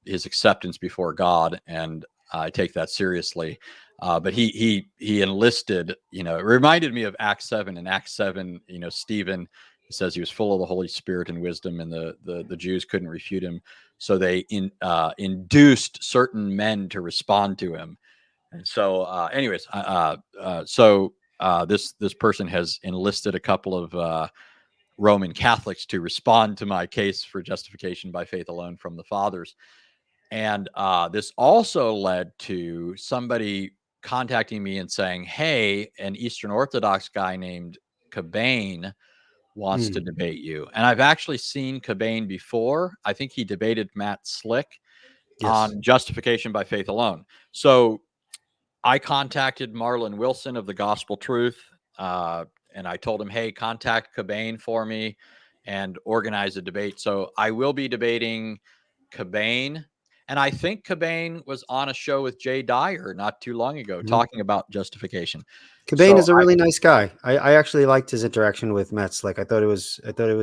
his acceptance before God, and I take that seriously. But he enlisted. It reminded me of Acts 7. In Acts 7, Stephen, he says he was full of the Holy Spirit and wisdom, and the Jews couldn't refute him, so they induced certain men to respond to him. And so, anyways, this person has enlisted a couple of Roman Catholics to respond to my case for justification by faith alone from the fathers. And this also led to somebody contacting me and saying, hey, an Eastern Orthodox guy named Cobain wants to debate you. And I've actually seen Cobain before. I think he debated Matt Slick on justification by faith alone. So I contacted Marlon Wilson of the Gospel Truth, and I told him, hey, contact Cobain for me and organize a debate. So I will be debating Cobain. And I think Cobain was on a show with Jay Dyer not too long ago talking about justification. Cobain So is a really nice guy. I actually liked his interaction with Metz. Like I thought it was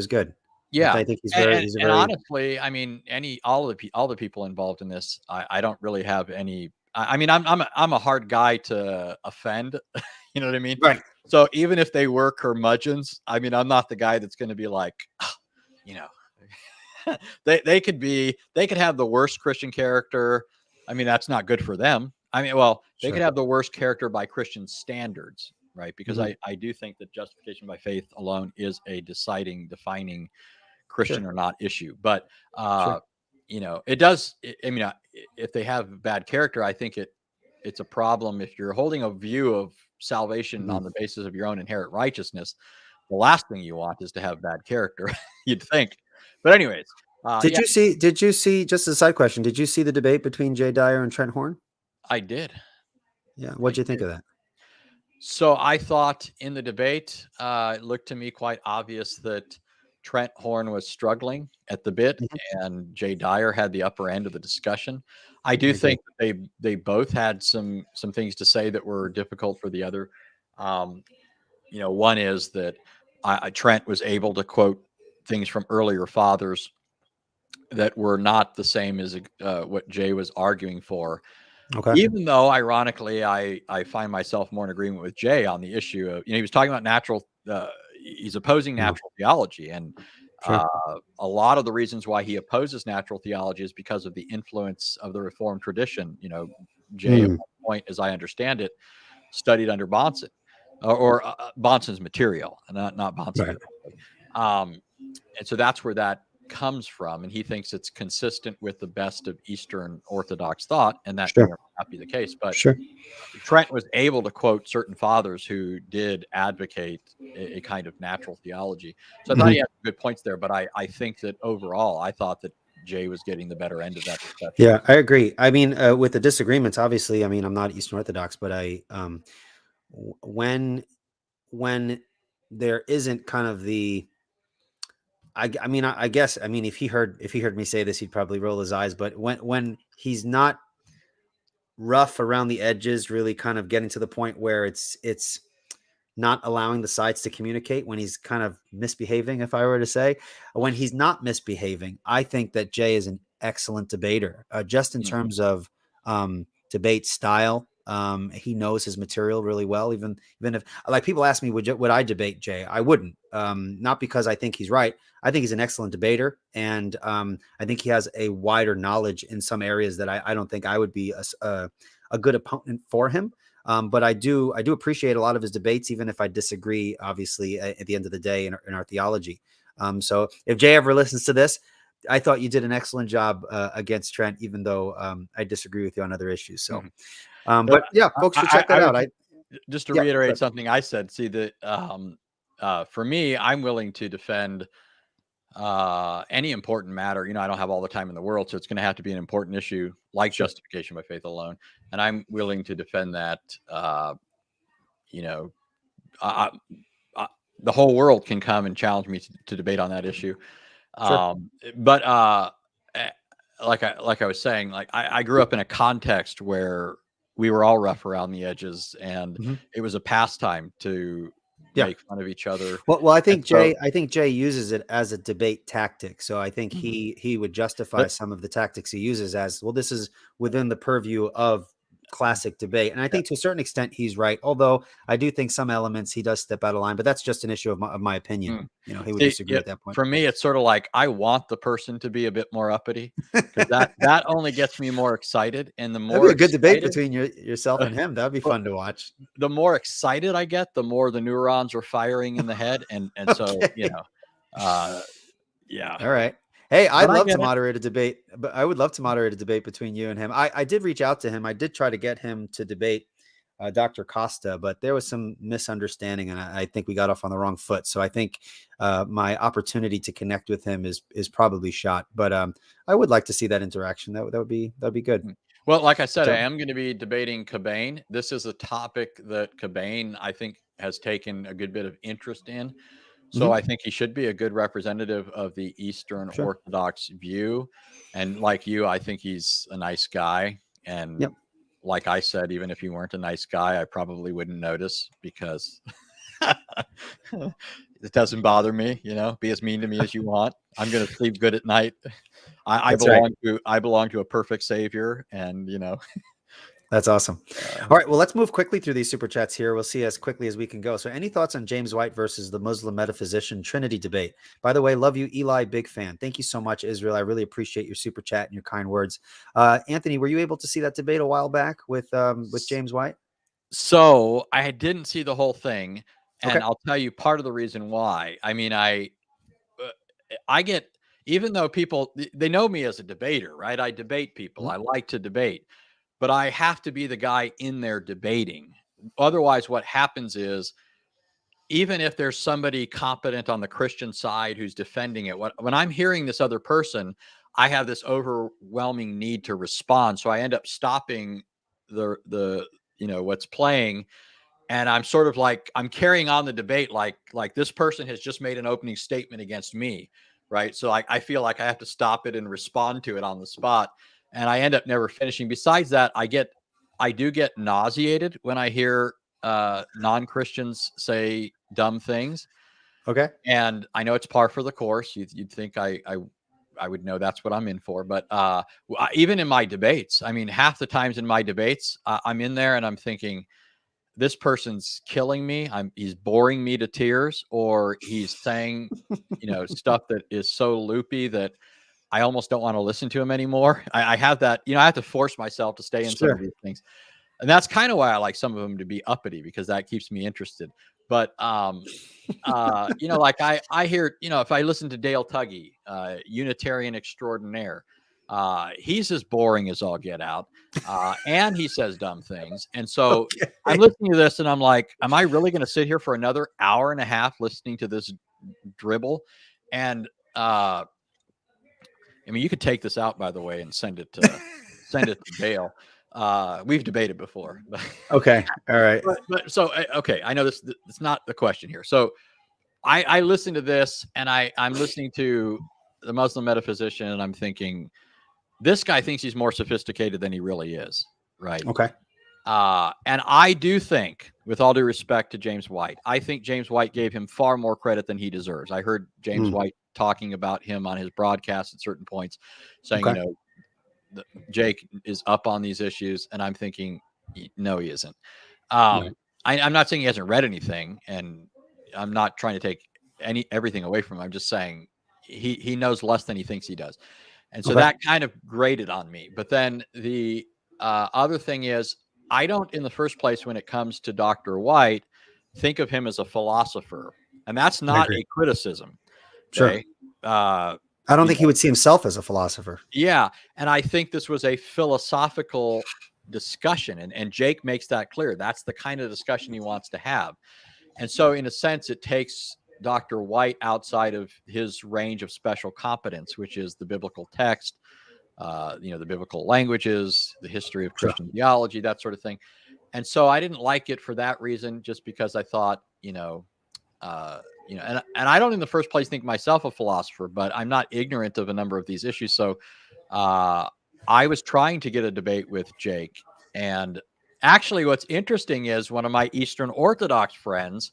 good. yeah, I think he's a and very honestly, I mean, all the people involved in this, I don't really have any. I mean, I'm a hard guy to offend. You know what I mean? right. So even if they were curmudgeons, I mean, I'm not the guy that's going to be like, you know, they could have the worst Christian character. I mean, that's not good for them. I mean, well, they Sure. could have the worst character by Christian standards, right? Because Mhm. I do think that justification by faith alone is a defining Sure. Christian or not issue. But Sure. you know, it does. I mean, if they have bad character, I think it's a problem if you're holding a view of salvation Mhm. on the basis of your own inherent righteousness. The last thing you want is to have bad character, you'd think. But anyways, yeah, Did you see, just a side question, did you see the debate between Jay Dyer and Trent Horn? I did. Yeah. I What'd you think did. of that? So I thought in the debate, it looked to me quite obvious that Trent Horn was struggling at the bit, Mhm. and Jay Dyer had the upper end of the discussion. I I do agree. think they both had some things to say that were difficult for the other. Um, you know, one is that Trent was able to quote things from earlier fathers that were not the same as what Jay was arguing for. Okay. Even though, ironically, I find myself more in agreement with Jay on the issue of, he was talking about natural. He's opposing Yeah. natural theology, and Sure. a lot of the reasons why he opposes natural theology is because of the influence of the Reformed tradition. You know, Jay, at Mm. one point, as I understand it, studied under Bonson, or Bonson's material, not Bonson Right. directly. Um, and so that's where that comes from. And he thinks it's consistent with the best of Eastern Orthodox thought. And that may or Sure. may not be the case. But Sure. Trent was able to quote certain fathers who did advocate a kind of natural theology. So I thought he Mhm. had good points there. But I think that overall, I thought that Jay was getting the better end of that discussion. Yeah, I agree. I mean, with the disagreements, obviously, I mean, I'm not Eastern Orthodox, but when there isn't kind of the, I mean, I guess, I mean, if he heard me say this, he'd probably roll his eyes. But when he's not rough around the edges, really kind of getting to the point where it's not allowing the sides to communicate, when he's kind of misbehaving, if I were to say, when he's not misbehaving, I think that Jay is an excellent debater, just in Mhm. terms of debate style. He knows his material really well. Even if, like, people ask me, would I debate Jay? I wouldn't. Not because I think he's right. I think he's an excellent debater, and I think he has a wider knowledge in some areas that I don't think I would be a good opponent for him. But I do appreciate a lot of his debates, even if I disagree, obviously, at the end of the day, in our theology. So if Jay ever listens to this, I thought you did an excellent job against Trent, even though I disagree with you on other issues. So, Mhm. So but yeah, folks should check I that would out. just to Yeah, reiterate but something I said. See that for me, I'm willing to defend any important matter. You know, I don't have all the time in the world, so it's going to have to be an important issue like sure, justification by faith alone, and I'm willing to defend that. You know, uh, uh, the whole world can come and challenge me to debate on that issue. sure. But eh, like I was saying, like I grew up in a context where we were all rough around the edges, and Mhm. it was a pastime to Yeah. make fun of each other. Well, And so, I think Jay uses it as a debate tactic. So I think Mhm. he would justify but some of the tactics he uses as, well, this is within the purview of classic debate. And I yeah, think to a certain extent he's right. Although I do think some elements he does step out of line, but that's just an issue of my opinion. mm. You know, he would See, disagree yeah, at that point. for me, it's sort of like I want the person to be a bit more uppity because that only gets me more excited, and the That'd be more a good debate excited, between yourself and him. That'd be well, fun to watch. the more excited I get, the more the neurons are firing in the head, and so Okay. uh, yeah. All right. Hey, But I'd I love to get it. moderate a debate, but I would love to moderate a debate between you and him. I did reach out to him. I did try to get him to debate Dr. Costa, but there was some misunderstanding, and I think we got off on the wrong foot. So I think my opportunity to connect with him is probably shot. But I would like to see that interaction. That would be good. Mm. Well, like I said, I So am going to be debating Cobain. This is a topic that Cobain, I think, has taken a good bit of interest in. So I think he should be a good representative of the Eastern Sure. Orthodox view. And like you, I think he's a nice guy. And Yep. like I said, even if you weren't a nice guy, I probably wouldn't notice because it doesn't bother me. Be as mean to me as you want. I'm going to sleep good at night. I That's right. belong to a perfect savior, and That's awesome. All right. Well, let's move quickly through these super chats here. We'll see as quickly as we can go. So, any thoughts on James White versus the Muslim metaphysician Trinity debate? By the way, love you, Eli. Big fan. Thank you so much, Israel. I really appreciate your super chat and your kind words. Anthony, were you able to see that debate a while back with James White? So I didn't see the whole thing, and Okay. I'll tell you part of the reason why. I mean, I get, even though people they know me as a debater, right? I debate people. I like to debate, but I have to be the guy in there debating. Otherwise, what happens is, even if there's somebody competent on the Christian side who's defending it, when I'm hearing this other person, I have this overwhelming need to respond. So I end up stopping the what's playing, and I'm sort of like I'm carrying on the debate like this person has just made an opening statement against me, right? So I feel like I have to stop it and respond to it on the spot, and I end up never finishing. Besides that, I do get nauseated when I hear non-Christians say dumb things, Okay. and I know it's par for the course. You'd think I would know that's what I'm in for, but even in my debates, I mean, half the times in my debates, I'm in there and I'm thinking, this person's killing me. He's boring me to tears, or he's saying, stuff that is so loopy that I almost don't want to listen to him anymore. I have that, I have to force myself to stay in some of these things. And that's kind of why I like some of them to be uppity, because that keeps me interested. But, like I hear, if I listen to Dale Tuggy, Unitarian extraordinaire, he's as boring as all get out. And he says dumb things. And so I'm listening to this and I'm like, am I really going to sit here for another hour and a half listening to this dribble? And, I mean, you could take this out, by the way, and send it to Dale. We've debated before. Okay. All right. But so, okay, I know this. It's not the question here. So I listen to this, and I'm listening to the Muslim metaphysician, and I'm thinking, this guy thinks he's more sophisticated than he really is, right? Okay. And I do think, with all due respect to James White, I think James White gave him far more credit than he deserves. I heard James White talking about him on his broadcast at certain points, saying, Jake is up on these issues, and I'm thinking, no, he isn't. I'm not saying he hasn't read anything, and I'm not trying to take everything away from him. I'm just saying he knows less than he thinks he does. And so that kind of grated on me. But then the other thing is, I don't, in the first place, when it comes to Dr. White, think of him as a philosopher. And that's not a criticism. Okay? Sure. I don't think he would see himself as a philosopher. Yeah. And I think this was a philosophical discussion. And Jake makes that clear. That's the kind of discussion he wants to have. And so, in a sense, it takes Dr. White outside of his range of special competence, which is the biblical text, the biblical languages, the history of Christian theology, that sort of thing. And so I didn't like it for that reason, just because I thought, and I don't in the first place think myself a philosopher, but I'm not ignorant of a number of these issues. So I was trying to get a debate with Jake. And actually, what's interesting is one of my Eastern Orthodox friends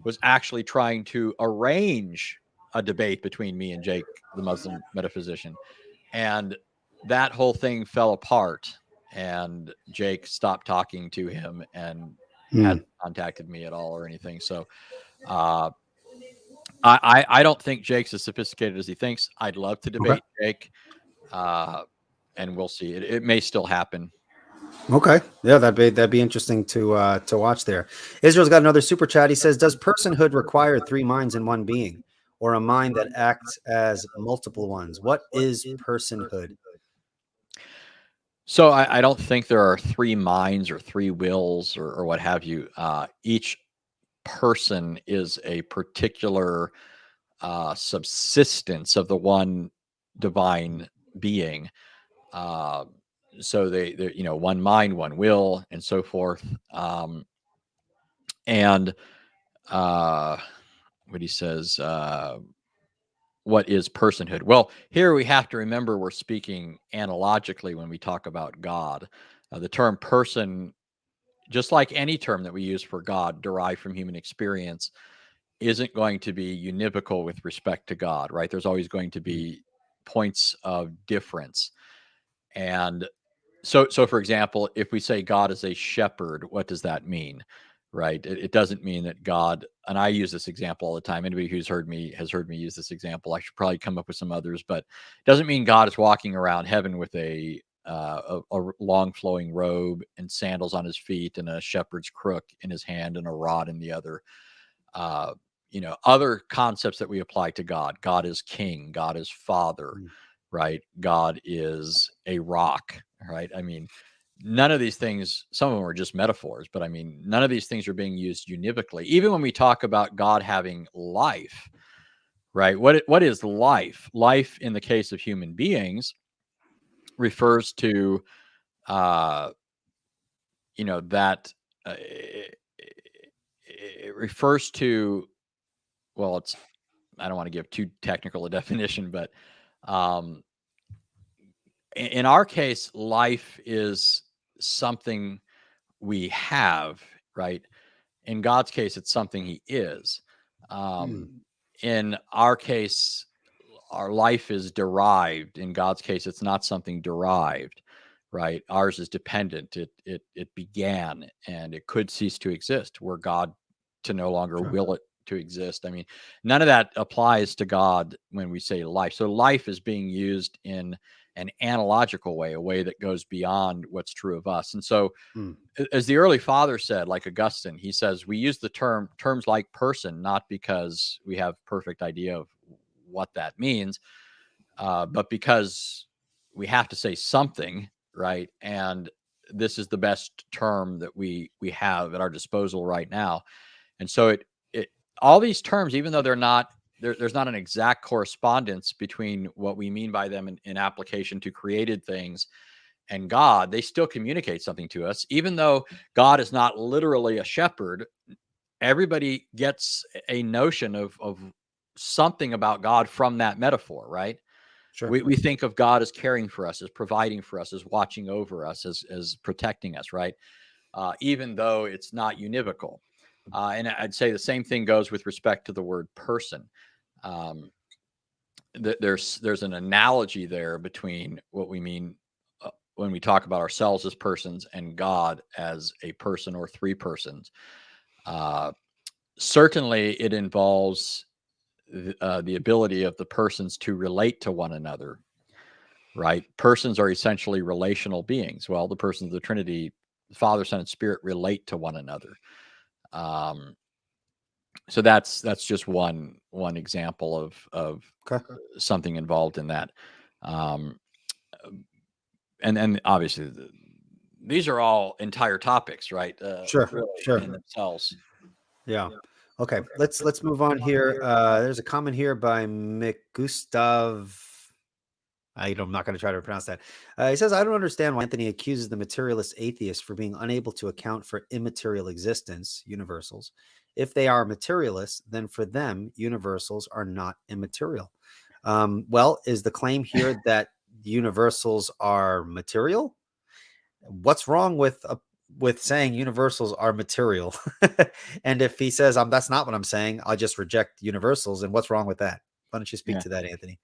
was actually trying to arrange a debate between me and Jake, the Muslim metaphysician. And that whole thing fell apart, and Jake stopped talking to him and hasn't contacted me at all or anything. So I don't think Jake's as sophisticated as he thinks. I'd love to debate Jake, and we'll see. It may still happen. Okay. Yeah, that'd be interesting to watch there. Israel's got another super chat. He says, does personhood require three minds in one being, or a mind that acts as multiple ones? What is personhood? So I don't think there are three minds or three wills or what have you. Each person is a particular subsistence of the one divine being. So they one mind, one will, and so forth. And what he says, what is personhood? Well, here we have to remember we're speaking analogically when we talk about God. The term person, just like any term that we use for God derived from human experience, isn't going to be univocal with respect to God, right? There's always going to be points of difference. And so for example, if we say God is a shepherd, what does that mean? Right? It doesn't mean that God, and I use this example all the time. Anybody who's heard me has heard me use this example. I should probably come up with some others, but it doesn't mean God is walking around heaven with a long flowing robe and sandals on his feet and a shepherd's crook in his hand and a rod in the other. Uh, other concepts that we apply to God. God is king. God is father. Right? God is a rock. Right? I mean, none of these things, some of them are just metaphors, but I mean, none of these things are being used univocally. Even when we talk about God having life, right? What is life? Life in the case of human beings refers to, that it refers to, well, I don't want to give too technical a definition, but um, in our case, life is something we have, right? In God's case, it's something he is. In our case, our life is derived. In God's case, it's not something derived, right? Ours is dependent. It began and it could cease to exist were God to no longer will it to exist. I mean, none of that applies to God when we say life. So life is being used in an analogical way, a way that goes beyond what's true of us. And so as the early father said, like Augustine, he says, we use the terms like person, not because we have perfect idea of what that means, but because we have to say something, right? And this is the best term that we have at our disposal right now. And so it all these terms, even though they're not there's not an exact correspondence between what we mean by them in application to created things and God, they still communicate something to us. Even though God is not literally a shepherd, everybody gets a notion of something about God from that metaphor, right? We think of God as caring for us, as providing for us, as watching over us, as protecting us, right? Even though it's not univocal. And I'd say the same thing goes with respect to the word person. There's an analogy there between what we mean when we talk about ourselves as persons and God as a person or three persons. Certainly, it involves the ability of the persons to relate to one another, right? Persons are essentially relational beings. Well, the persons of the Trinity, Father, Son, and Spirit relate to one another. So that's just one example of something involved in that. And obviously these are all entire topics, right? Really in themselves. Yeah. Okay. Let's move on here. There's a comment here by McGustav. I'm not going to try to pronounce that. He says, I don't understand why Anthony accuses the materialist atheists for being unable to account for immaterial existence, universals. If they are materialists, then for them, universals are not immaterial. Well, is the claim here that universals are material? What's wrong with saying universals are material? And if he says that's not what I'm saying, I'll just reject universals. And what's wrong with that? Why don't you speak to that, Anthony?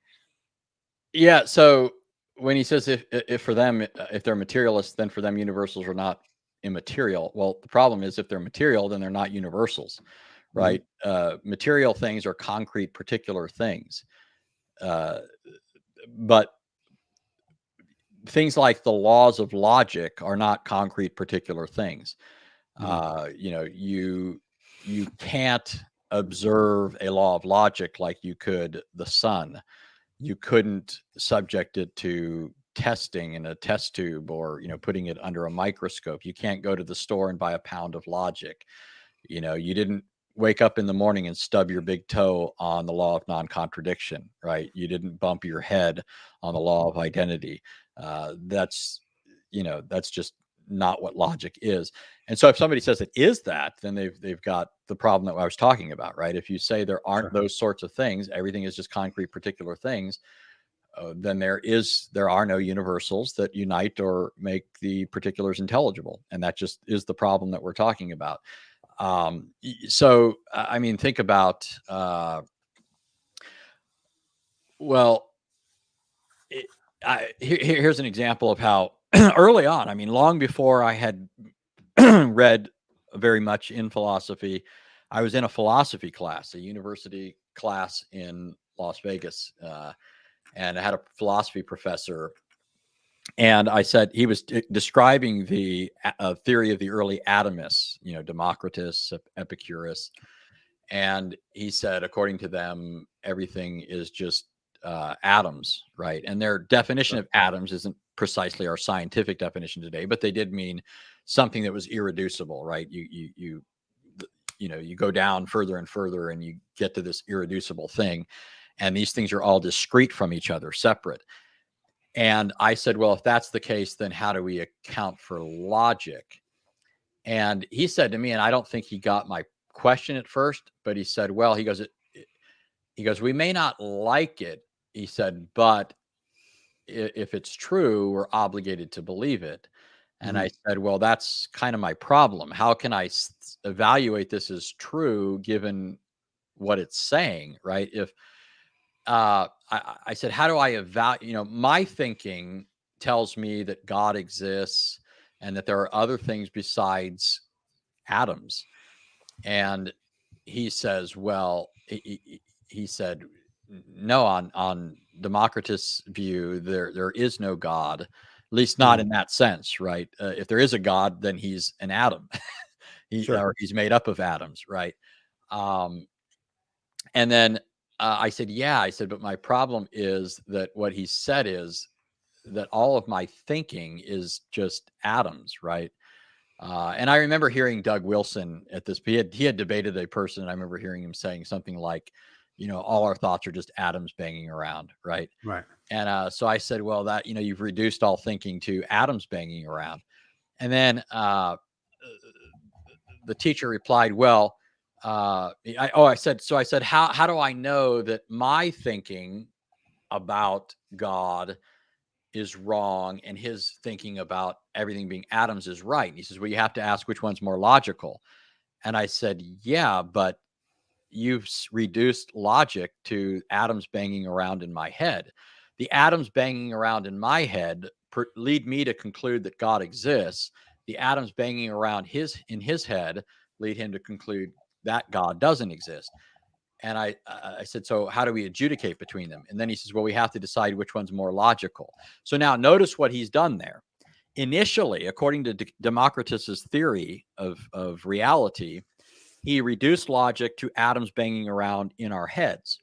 Yeah. So when he says if for them, if they're materialists, then for them universals are not immaterial. Well, the problem is if they're material, then they're not universals, right? Material things are concrete, particular things. But things like the laws of logic are not concrete, particular things. You can't observe a law of logic like you could the sun. You couldn't subject it to testing in a test tube or putting it under a microscope. You can't go to the store and buy a pound of logic. You didn't wake up in the morning and stub your big toe on the law of non-contradiction, right? You didn't bump your head on the law of identity. That's just not what logic is. And so if somebody says it is that, then they've got the problem that I was talking about, right? If you say there aren't Sure. those sorts of things, everything is just concrete particular things, then there are no universals that unite or make the particulars intelligible, and that just is the problem that we're talking about. So I mean, think about well, here's an example of how early on, I mean, long before I had read very much in philosophy, I was in a philosophy class, a university class in Las Vegas, and I had a philosophy professor. And I said he was describing the theory of the early atomists, Democritus, Epicurus, and he said, according to them, everything is just atoms, right? And their definition of atoms isn't precisely our scientific definition today, but they did mean something that was irreducible, right? You go down further and further, and you get to this irreducible thing, and these things are all discrete from each other, separate. And I said, well, if that's the case, then how do we account for logic? And he said to me, and I don't think he got my question at first, but he said, well, he goes, we may not like it, he said, but if it's true, we're obligated to believe it. And I said, well, that's kind of my problem. How can I evaluate this as true given what it's saying, right? If I said, how do I evaluate? My thinking tells me that God exists and that there are other things besides atoms. And he says, well, he said, no, on Democritus' view, there is no God, at least not in that sense, right? If there is a God, then he's an atom. Or he's made up of atoms, right? And then I said, but my problem is that what he said is that all of my thinking is just atoms, right? And I remember hearing Doug Wilson at this. He had debated a person, and I remember hearing him saying something like, all our thoughts are just atoms banging around, right? Right. And so I said, well, that you've reduced all thinking to atoms banging around. And then the teacher replied, well, I said, how do I know that my thinking about God is wrong and his thinking about everything being atoms is right? And he says, well, you have to ask which one's more logical. And I said, yeah, but you've reduced logic to atoms banging around in my head. The atoms banging around in my head lead me to conclude that God exists. The atoms banging around in his head lead him to conclude that God doesn't exist. And I said, so how do we adjudicate between them? And then he says, well, we have to decide which one's more logical. So now notice what he's done there. Initially, according to Democritus's theory of reality, he reduced logic to atoms banging around in our heads.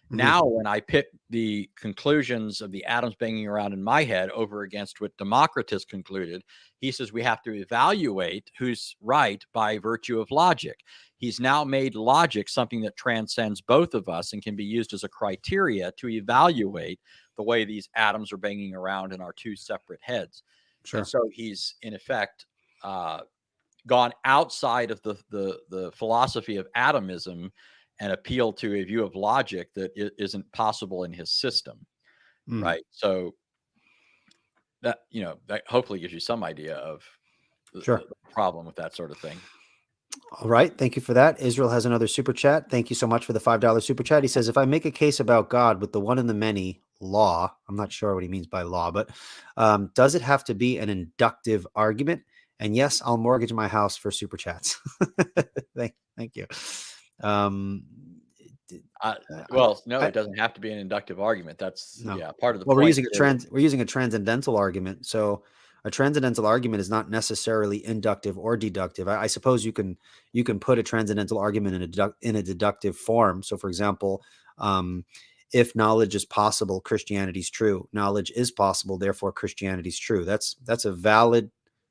Now, when I pit the conclusions of the atoms banging around in my head over against what Democritus concluded, he says we have to evaluate who's right by virtue of logic. He's now made logic something that transcends both of us and can be used as a criteria to evaluate the way these atoms are banging around in our two separate heads. Sure. And so he's, in effect, gone outside of the philosophy of atomism and appeal to a view of logic that isn't possible in his system, right? So that that hopefully gives you some idea of the problem with that sort of thing. All right. Thank you for that. Israel has another super chat. Thank you so much for the $5 super chat. He says, if I make a case about God with the one and the many law, I'm not sure what he means by law, but does it have to be an inductive argument? And yes, I'll mortgage my house for super chats. Thank you. Well, no, it doesn't have to be an inductive argument. That's part of the point. We're using a transcendental argument. So a transcendental argument is not necessarily inductive or deductive. I suppose you can put a transcendental argument in a deductive form. So, for example, if knowledge is possible, Christianity is true. Knowledge is possible, therefore Christianity is true. That's a valid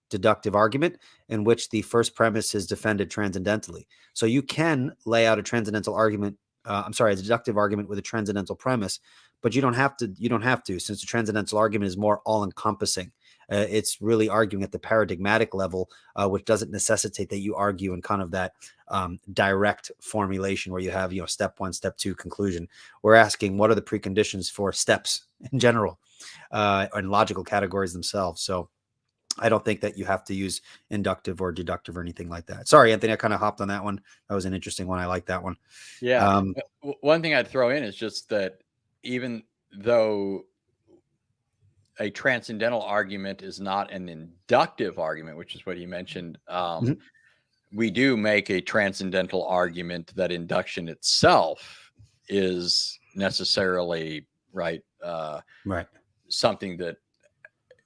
deductive argument in which the first premise is defended transcendentally. So you can lay out a transcendental argument. A deductive argument with a transcendental premise, but you don't have to, since the transcendental argument is more all-encompassing. It's really arguing at the paradigmatic level, which doesn't necessitate that you argue in kind of that direct formulation where you have, step one, step two, conclusion. We're asking what are the preconditions for steps in general, and logical categories themselves. So I don't think that you have to use inductive or deductive or anything like that. Sorry, Anthony, I kind of hopped on that one. That was an interesting one. I like that one. Yeah. One thing I'd throw in is just that even though a transcendental argument is not an inductive argument, which is what he mentioned, we do make a transcendental argument that induction itself is necessarily right, something that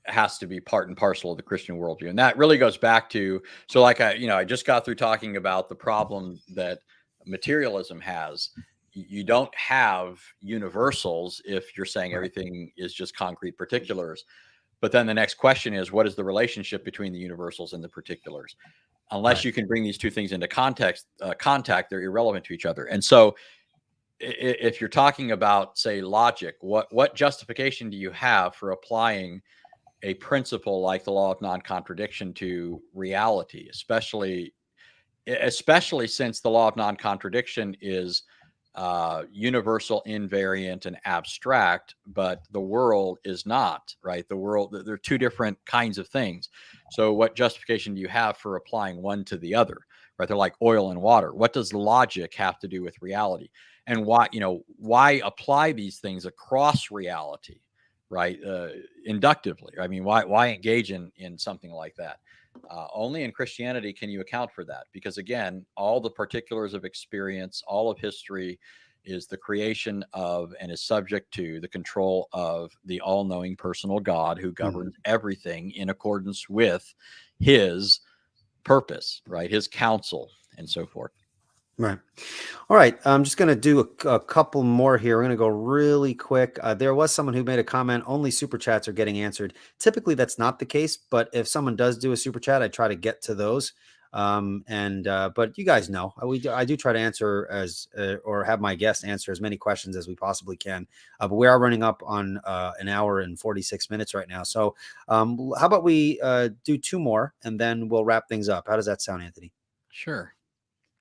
has to be part and parcel of the Christian worldview. And that really goes back to, so like I just got through talking about the problem that materialism has. You don't have universals if you're saying everything is just concrete particulars. But then the next question is, what is the relationship between the universals and the particulars? Unless you can bring these two things into contact, they're irrelevant to each other. And so if you're talking about, say, logic, what justification do you have for applying a principle like the law of non-contradiction to reality, especially since the law of non-contradiction is universal, invariant, and abstract, but the world is not, right? The world, they're two different kinds of things. So what justification do you have for applying one to the other, right? They're like oil and water. What does logic have to do with reality? And why apply these things across reality, right? Inductively. I mean, why engage in something like that? Only in Christianity can you account for that, because again, all the particulars of experience, all of history is the creation of and is subject to the control of the all-knowing personal God who governs everything in accordance with his purpose, right? His counsel and so forth. Right. All right. I'm just going to do a couple more here. We're going to go really quick. There was someone who made a comment, only super chats are getting answered. Typically, that's not the case. But if someone does do a super chat, I try to get to those. But you guys know, I do try to answer or have my guests answer as many questions as we possibly can. But we are running up on an hour and 46 minutes right now. So how about we do two more and then we'll wrap things up? How does that sound, Anthony? Sure.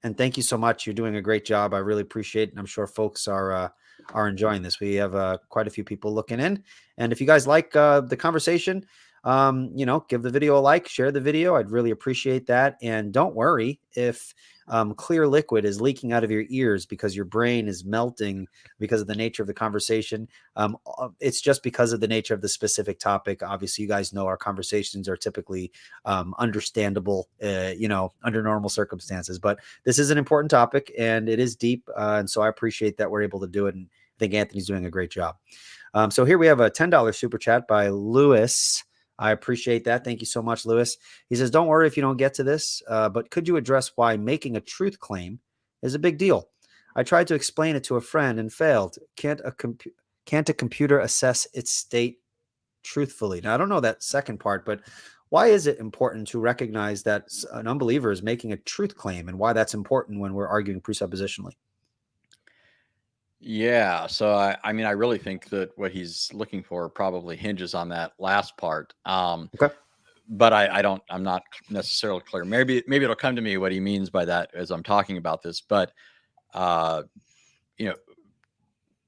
And thank you so much. You're doing a great job. I really appreciate it. And I'm sure folks are enjoying this. We have quite a few people looking in. And if you guys like the conversation, give the video a like, share the video. I'd really appreciate that. And don't worry if clear liquid is leaking out of your ears because your brain is melting because of the nature of the conversation. It's just because of the nature of the specific topic. Obviously, you guys know our conversations are typically understandable, under normal circumstances. But this is an important topic and it is deep. And so I appreciate that we're able to do it. And I think Anthony's doing a great job. So here we have a $10 super chat by Lewis. I appreciate that. Thank you so much, Lewis. He says, don't worry if you don't get to this, but could you address why making a truth claim is a big deal? I tried to explain it to a friend and failed. Can't a computer assess its state truthfully? Now, I don't know that second part, but why is it important to recognize that an unbeliever is making a truth claim and why that's important when we're arguing presuppositionally? Yeah. So I really think that what he's looking for probably hinges on that last part. Okay. But I'm not necessarily clear. Maybe it'll come to me what he means by that as I'm talking about this. But,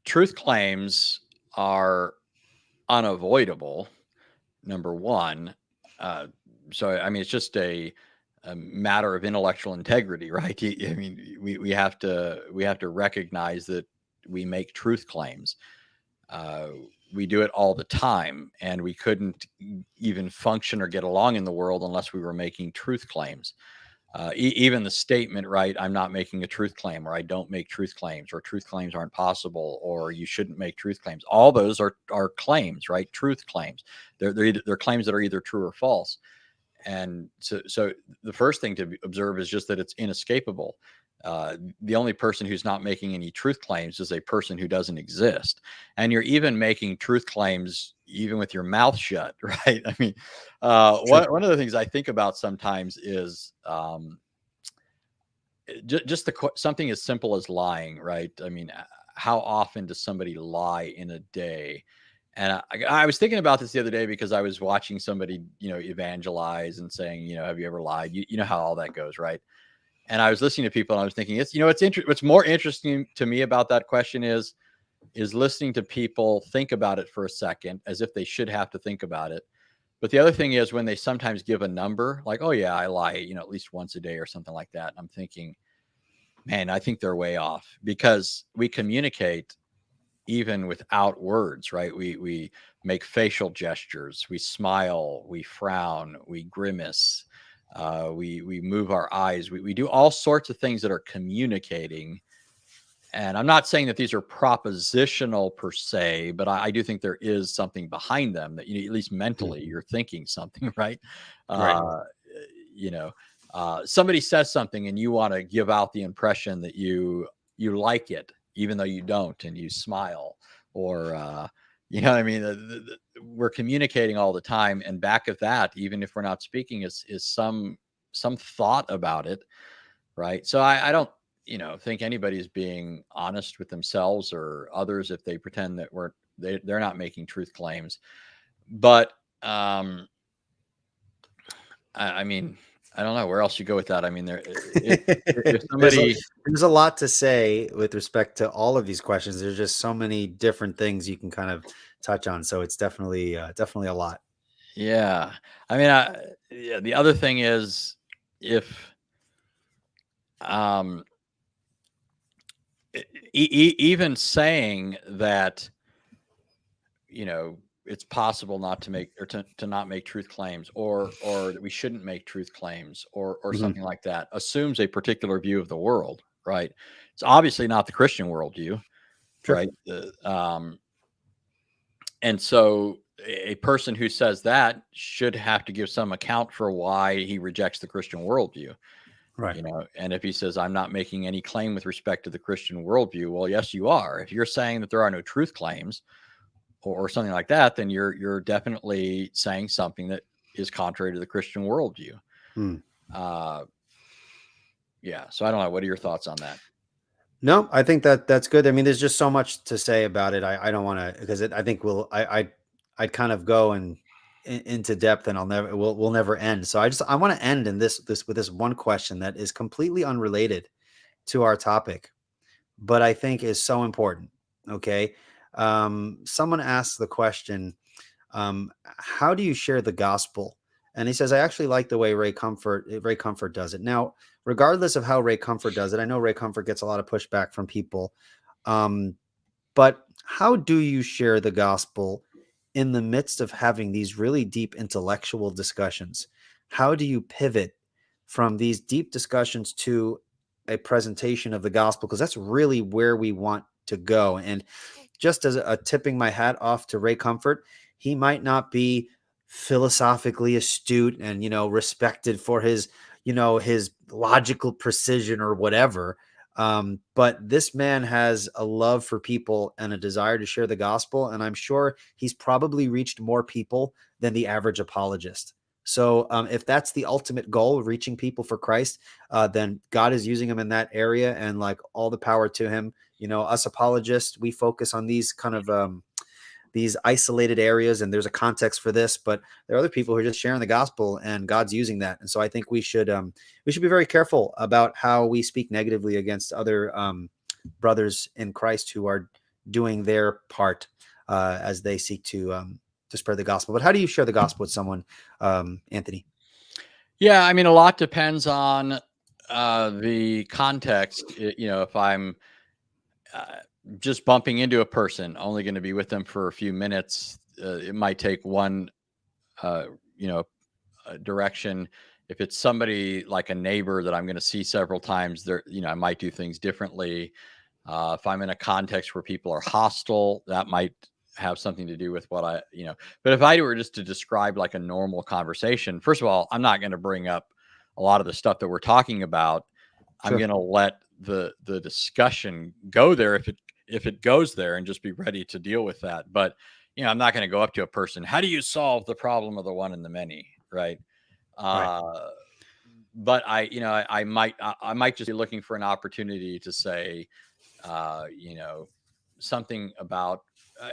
truth claims are unavoidable. Number one. It's just a matter of intellectual integrity, right? We have to recognize that we make truth claims. We do it all the time, and we couldn't even function or get along in the world unless we were making truth claims. Even the statement, right, I'm not making a truth claim, or I don't make truth claims, or truth claims aren't possible, or you shouldn't make truth claims. All those are claims, right? Truth claims. They're claims that are either true or false. And so the first thing to observe is just that it's inescapable. The only person who's not making any truth claims is a person who doesn't exist. And you're even making truth claims even with your mouth shut, right? One of the things I think about sometimes is just something as simple as lying, right? How often does somebody lie in a day? And I was thinking about this the other day because I was watching somebody, evangelize and saying, have you ever lied? You know how all that goes, right? And I was listening to people and I was thinking, what's more interesting to me about that question is listening to people think about it for a second as if they should have to think about it. But the other thing is when they sometimes give a number like, oh yeah, I lie, at least once a day or something like that. I'm thinking, man, I think they're way off because we communicate even without words, right? We make facial gestures, we smile, we frown, we grimace, we move our eyes, we do all sorts of things that are communicating. And I'm not saying that these are propositional per se, but I do think there is something behind them that at least mentally you're thinking something, right? Right. You know, somebody says something and you want to give out the impression that you like it, even though you don't, and you smile, or you know what I mean. We're communicating all the time, and back of that, even if we're not speaking, is some thought about it, right? So I don't think anybody's being honest with themselves or others if they pretend that they're not making truth claims. But I mean, I don't know where else you go with that. I mean, if somebody, there's a lot to say with respect to all of these questions. There's just so many different things you can kind of touch on. So it's definitely a lot. yeah, I mean, yeah, the other thing is if, um, even saying that, it's possible not to make or to not make truth claims, or that we shouldn't make truth claims, or Mhm. something like that, assumes a particular view of the world, right? It's obviously not the Christian worldview, Sure. right? And so a person who says that should have to give some account for why he rejects the Christian worldview, Right. and if he says, I'm not making any claim with respect to the Christian worldview, well, yes, you are. If you're saying that there are no truth claims, or something like that, then you're definitely saying something that is contrary to the Christian worldview. Hmm. Uh, yeah. So I don't know. What are your thoughts on that? No, I think that that's good. I mean, there's just so much to say about it. I don't want to, because I think I'd kind of go into depth, and we'll never end. So I want to end in this with this one question that is completely unrelated to our topic, but I think is so important. Okay. Someone asked the question, how do you share the gospel? And he says, I actually like the way Ray Comfort does it. Now, regardless of how Ray Comfort does it, I know Ray Comfort gets a lot of pushback from people. Um, but how do you share the gospel in the midst of having these really deep intellectual discussions? How do you pivot from these deep discussions to a presentation of the gospel? Because that's really where we want to go. And just as a tipping my hat off to Ray Comfort, he might not be philosophically astute and respected for his his logical precision or whatever. But this man has a love for people and a desire to share the gospel, and I'm sure he's probably reached more people than the average apologist. So if that's the ultimate goal, reaching people for Christ, then God is using him in that area, and like all the power to him. Us apologists, we focus on these kind of these isolated areas, and there's a context for this, but there are other people who are just sharing the gospel, and God's using that. And so I think we should be very careful about how we speak negatively against other brothers in Christ who are doing their part as they seek to spread the gospel. But how do you share the gospel with someone, Anthony? Yeah. I mean, a lot depends on the context. If I'm uh, just bumping into a person, only going to be with them for a few minutes, it might take one, uh, you know, direction. If it's somebody like a neighbor that I'm going to see several times, there, I might do things differently. If I'm in a context where people are hostile, that might have something to do with what But if I were just to describe like a normal conversation, first of all, I'm not going to bring up a lot of the stuff that we're talking about. I'm Sure. going to let the discussion go there if it goes there, and just be ready to deal with that. But I'm not going to go up to a person. How do you solve the problem of the one and the many? Right. Right. Uh, but I might just be looking for an opportunity to say, uh, you know, something about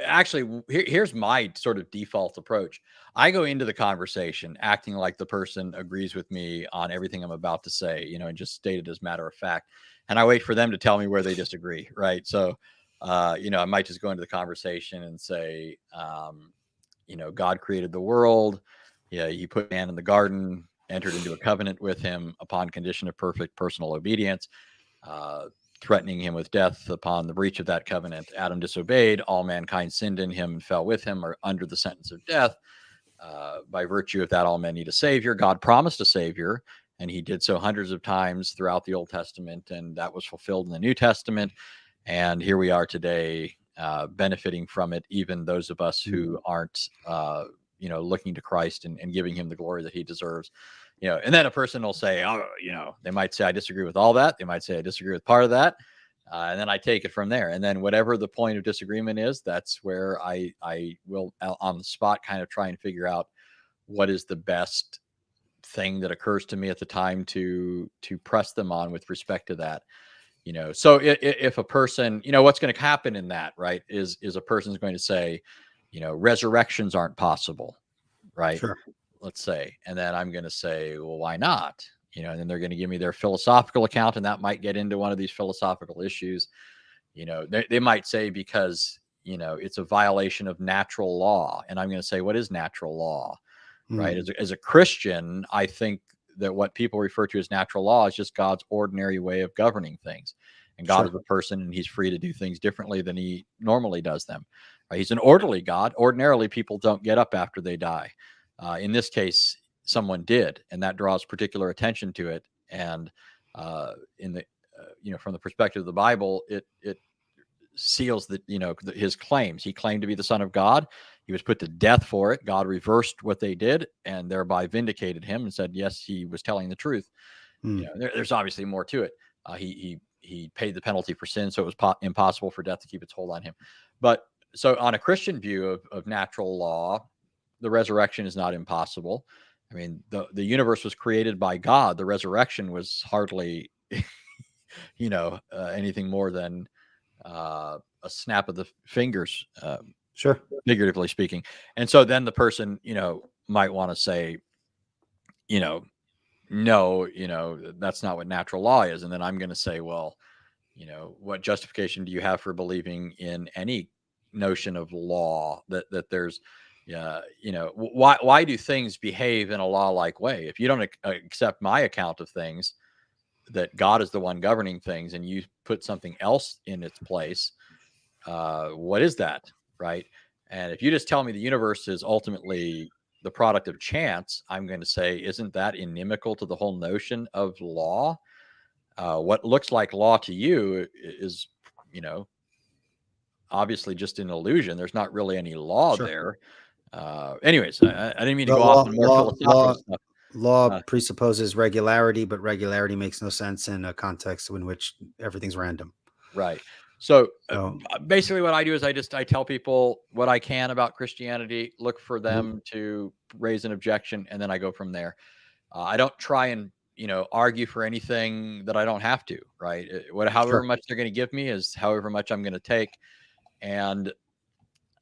actually, here's my sort of default approach. I go into the conversation acting like the person agrees with me on everything I'm about to say, and just state it as matter of fact. And I wait for them to tell me where they disagree, right? So, I might just go into the conversation and say, God created the world. Yeah, he put man in the garden, entered into a covenant with him upon condition of perfect personal obedience. Threatening him with death upon the breach of that covenant. Adam disobeyed. All mankind sinned in him and fell with him, or under the sentence of death. By virtue of that, all men need a savior. God promised a savior, and he did so hundreds of times throughout the Old Testament, and that was fulfilled in the New Testament. And here we are today, benefiting from it, even those of us who aren't, looking to Christ and giving him the glory that he deserves. And then a person will say, oh, they might say, I disagree with all that. They might say, I disagree with part of that. And then I take it from there. And then whatever the point of disagreement is, that's where I will on the spot kind of try and figure out what is the best thing that occurs to me at the time to press them on with respect to that. So if a person, what's going to happen in that, right, is a person's going to say, resurrections aren't possible, right? Sure. Let's say, and then I'm going to say, well, why not? And then they're going to give me their philosophical account, and that might get into one of these philosophical issues. They might say because, it's a violation of natural law. And I'm going to say, what is natural law? Right. As a Christian, I think that what people refer to as natural law is just God's ordinary way of governing things. And God is a person, and he's free to do things differently than he normally does them. Right? He's an orderly God. Ordinarily, people don't get up after they die. In this case, someone did, and that draws particular attention to it. And from the perspective of the Bible, it seals that his claims. He claimed to be the Son of God. He was put to death for it. God reversed what they did and thereby vindicated him and said, yes, he was telling the truth. There's obviously more to it. He paid the penalty for sin, so it was impossible for death to keep its hold on him. But so on a Christian view of natural law, the resurrection is not impossible. I mean, the universe was created by God. The resurrection was hardly, anything more than a snap of the fingers, figuratively speaking. And so then the person, might want to say, no, that's not what natural law is. And then I'm going to say, well, what justification do you have for believing in any notion of law that there's, why do things behave in a law-like way? If you don't accept my account of things, that God is the one governing things, and you put something else in its place, what is that, right? And if you just tell me the universe is ultimately the product of chance, I'm going to say, isn't that inimical to the whole notion of law? What looks like law to you is, obviously just an illusion. There's not really any law there. Anyways, I didn't mean to go off on more philosophical stuff. Law presupposes regularity, but regularity makes no sense in a context in which everything's random. Right. So basically what I do is I tell people what I can about Christianity, look for them to raise an objection, and then I go from there. I don't try and, argue for anything that I don't have to, right? However much they're going to give me is however much I'm going to take. And,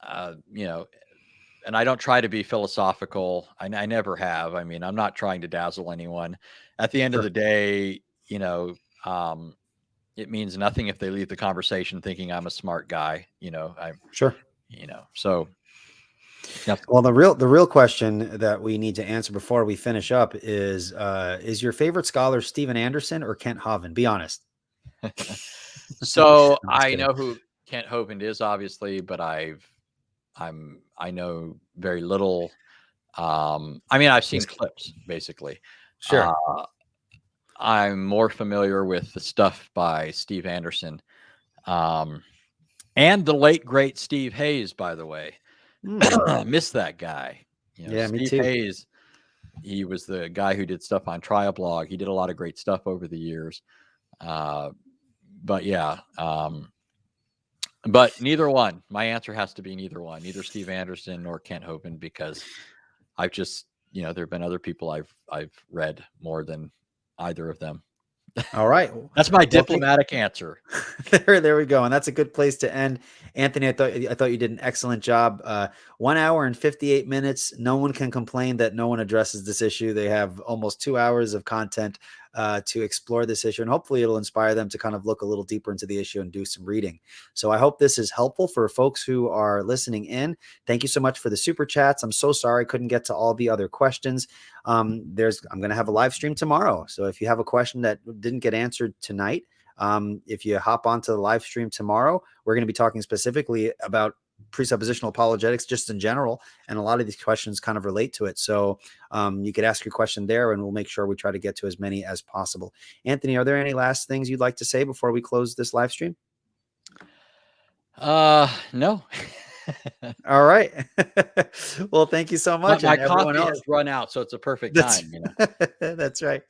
and I don't try to be philosophical. I never have. I mean, I'm not trying to dazzle anyone. At the end of the day, it means nothing if they leave the conversation thinking I'm a smart guy. So. Yep. Well, the real question that we need to answer before we finish up is your favorite scholar Stephen Anderson or Kent Hovind? Be honest. So I know who Kent Hovind is, obviously, but I know very little. I mean, I've seen clips, basically. Sure. I'm more familiar with the stuff by Steve Anderson, and the late great Steve Hayes, by the way. Miss that guy. Me Steve too. Hayes, he was the guy who did stuff on Triablog. He did a lot of great stuff over the years. But yeah, but neither one. My answer has to be neither one, neither Steve Anderson nor Kent Hovind, because I've just, there have been other people I've read more than either of them. All right. That's my Well, diplomatic answer. there we go. And that's a good place to end. Anthony, I thought you did an excellent job. 1 hour and 58 minutes. No one can complain that no one addresses this issue. They have almost 2 hours of content to explore this issue, and hopefully it'll inspire them to kind of look a little deeper into the issue and do some reading. So I hope this is helpful for folks who are listening in. Thank you so much for the super chats. I'm so sorry I couldn't get to all the other questions. I'm going to have a live stream tomorrow. So if you have a question that didn't get answered tonight, if you hop onto the live stream tomorrow, we're going to be talking specifically about presuppositional apologetics just in general, and a lot of these questions kind of relate to it. So you could ask your question there, and we'll make sure we try to get to as many as possible. Anthony, are there any last things you'd like to say before we close this live stream? No. All right. Well, thank you so much. My And everyone coffee else, has run out, so it's a perfect time. that's right.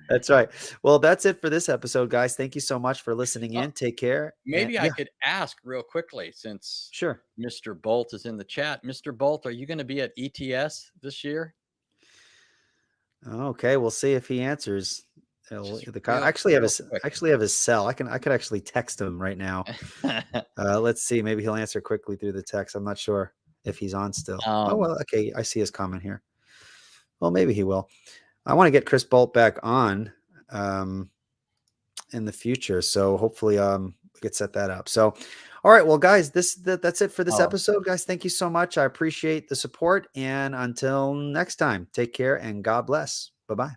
That's right. Well, that's it for this episode, guys. Thank you so much for listening in. Take care. Maybe And, I yeah, could ask real quickly, since sure. Mr. Bolt is in the chat. Mr. Bolt, are you going to be at ETS this year? Okay, we'll see if he answers. I actually have his cell. I could actually text him right now. Let's see. Maybe he'll answer quickly through the text. I'm not sure if he's on still. Oh well, okay. I see his comment here. Well, maybe he will. I want to get Chris Bolt back on in the future, so hopefully we could set that up. So, all right, well, guys, that's it for this episode, guys. Thank you so much. I appreciate the support, and until next time, take care and God bless. Bye-bye.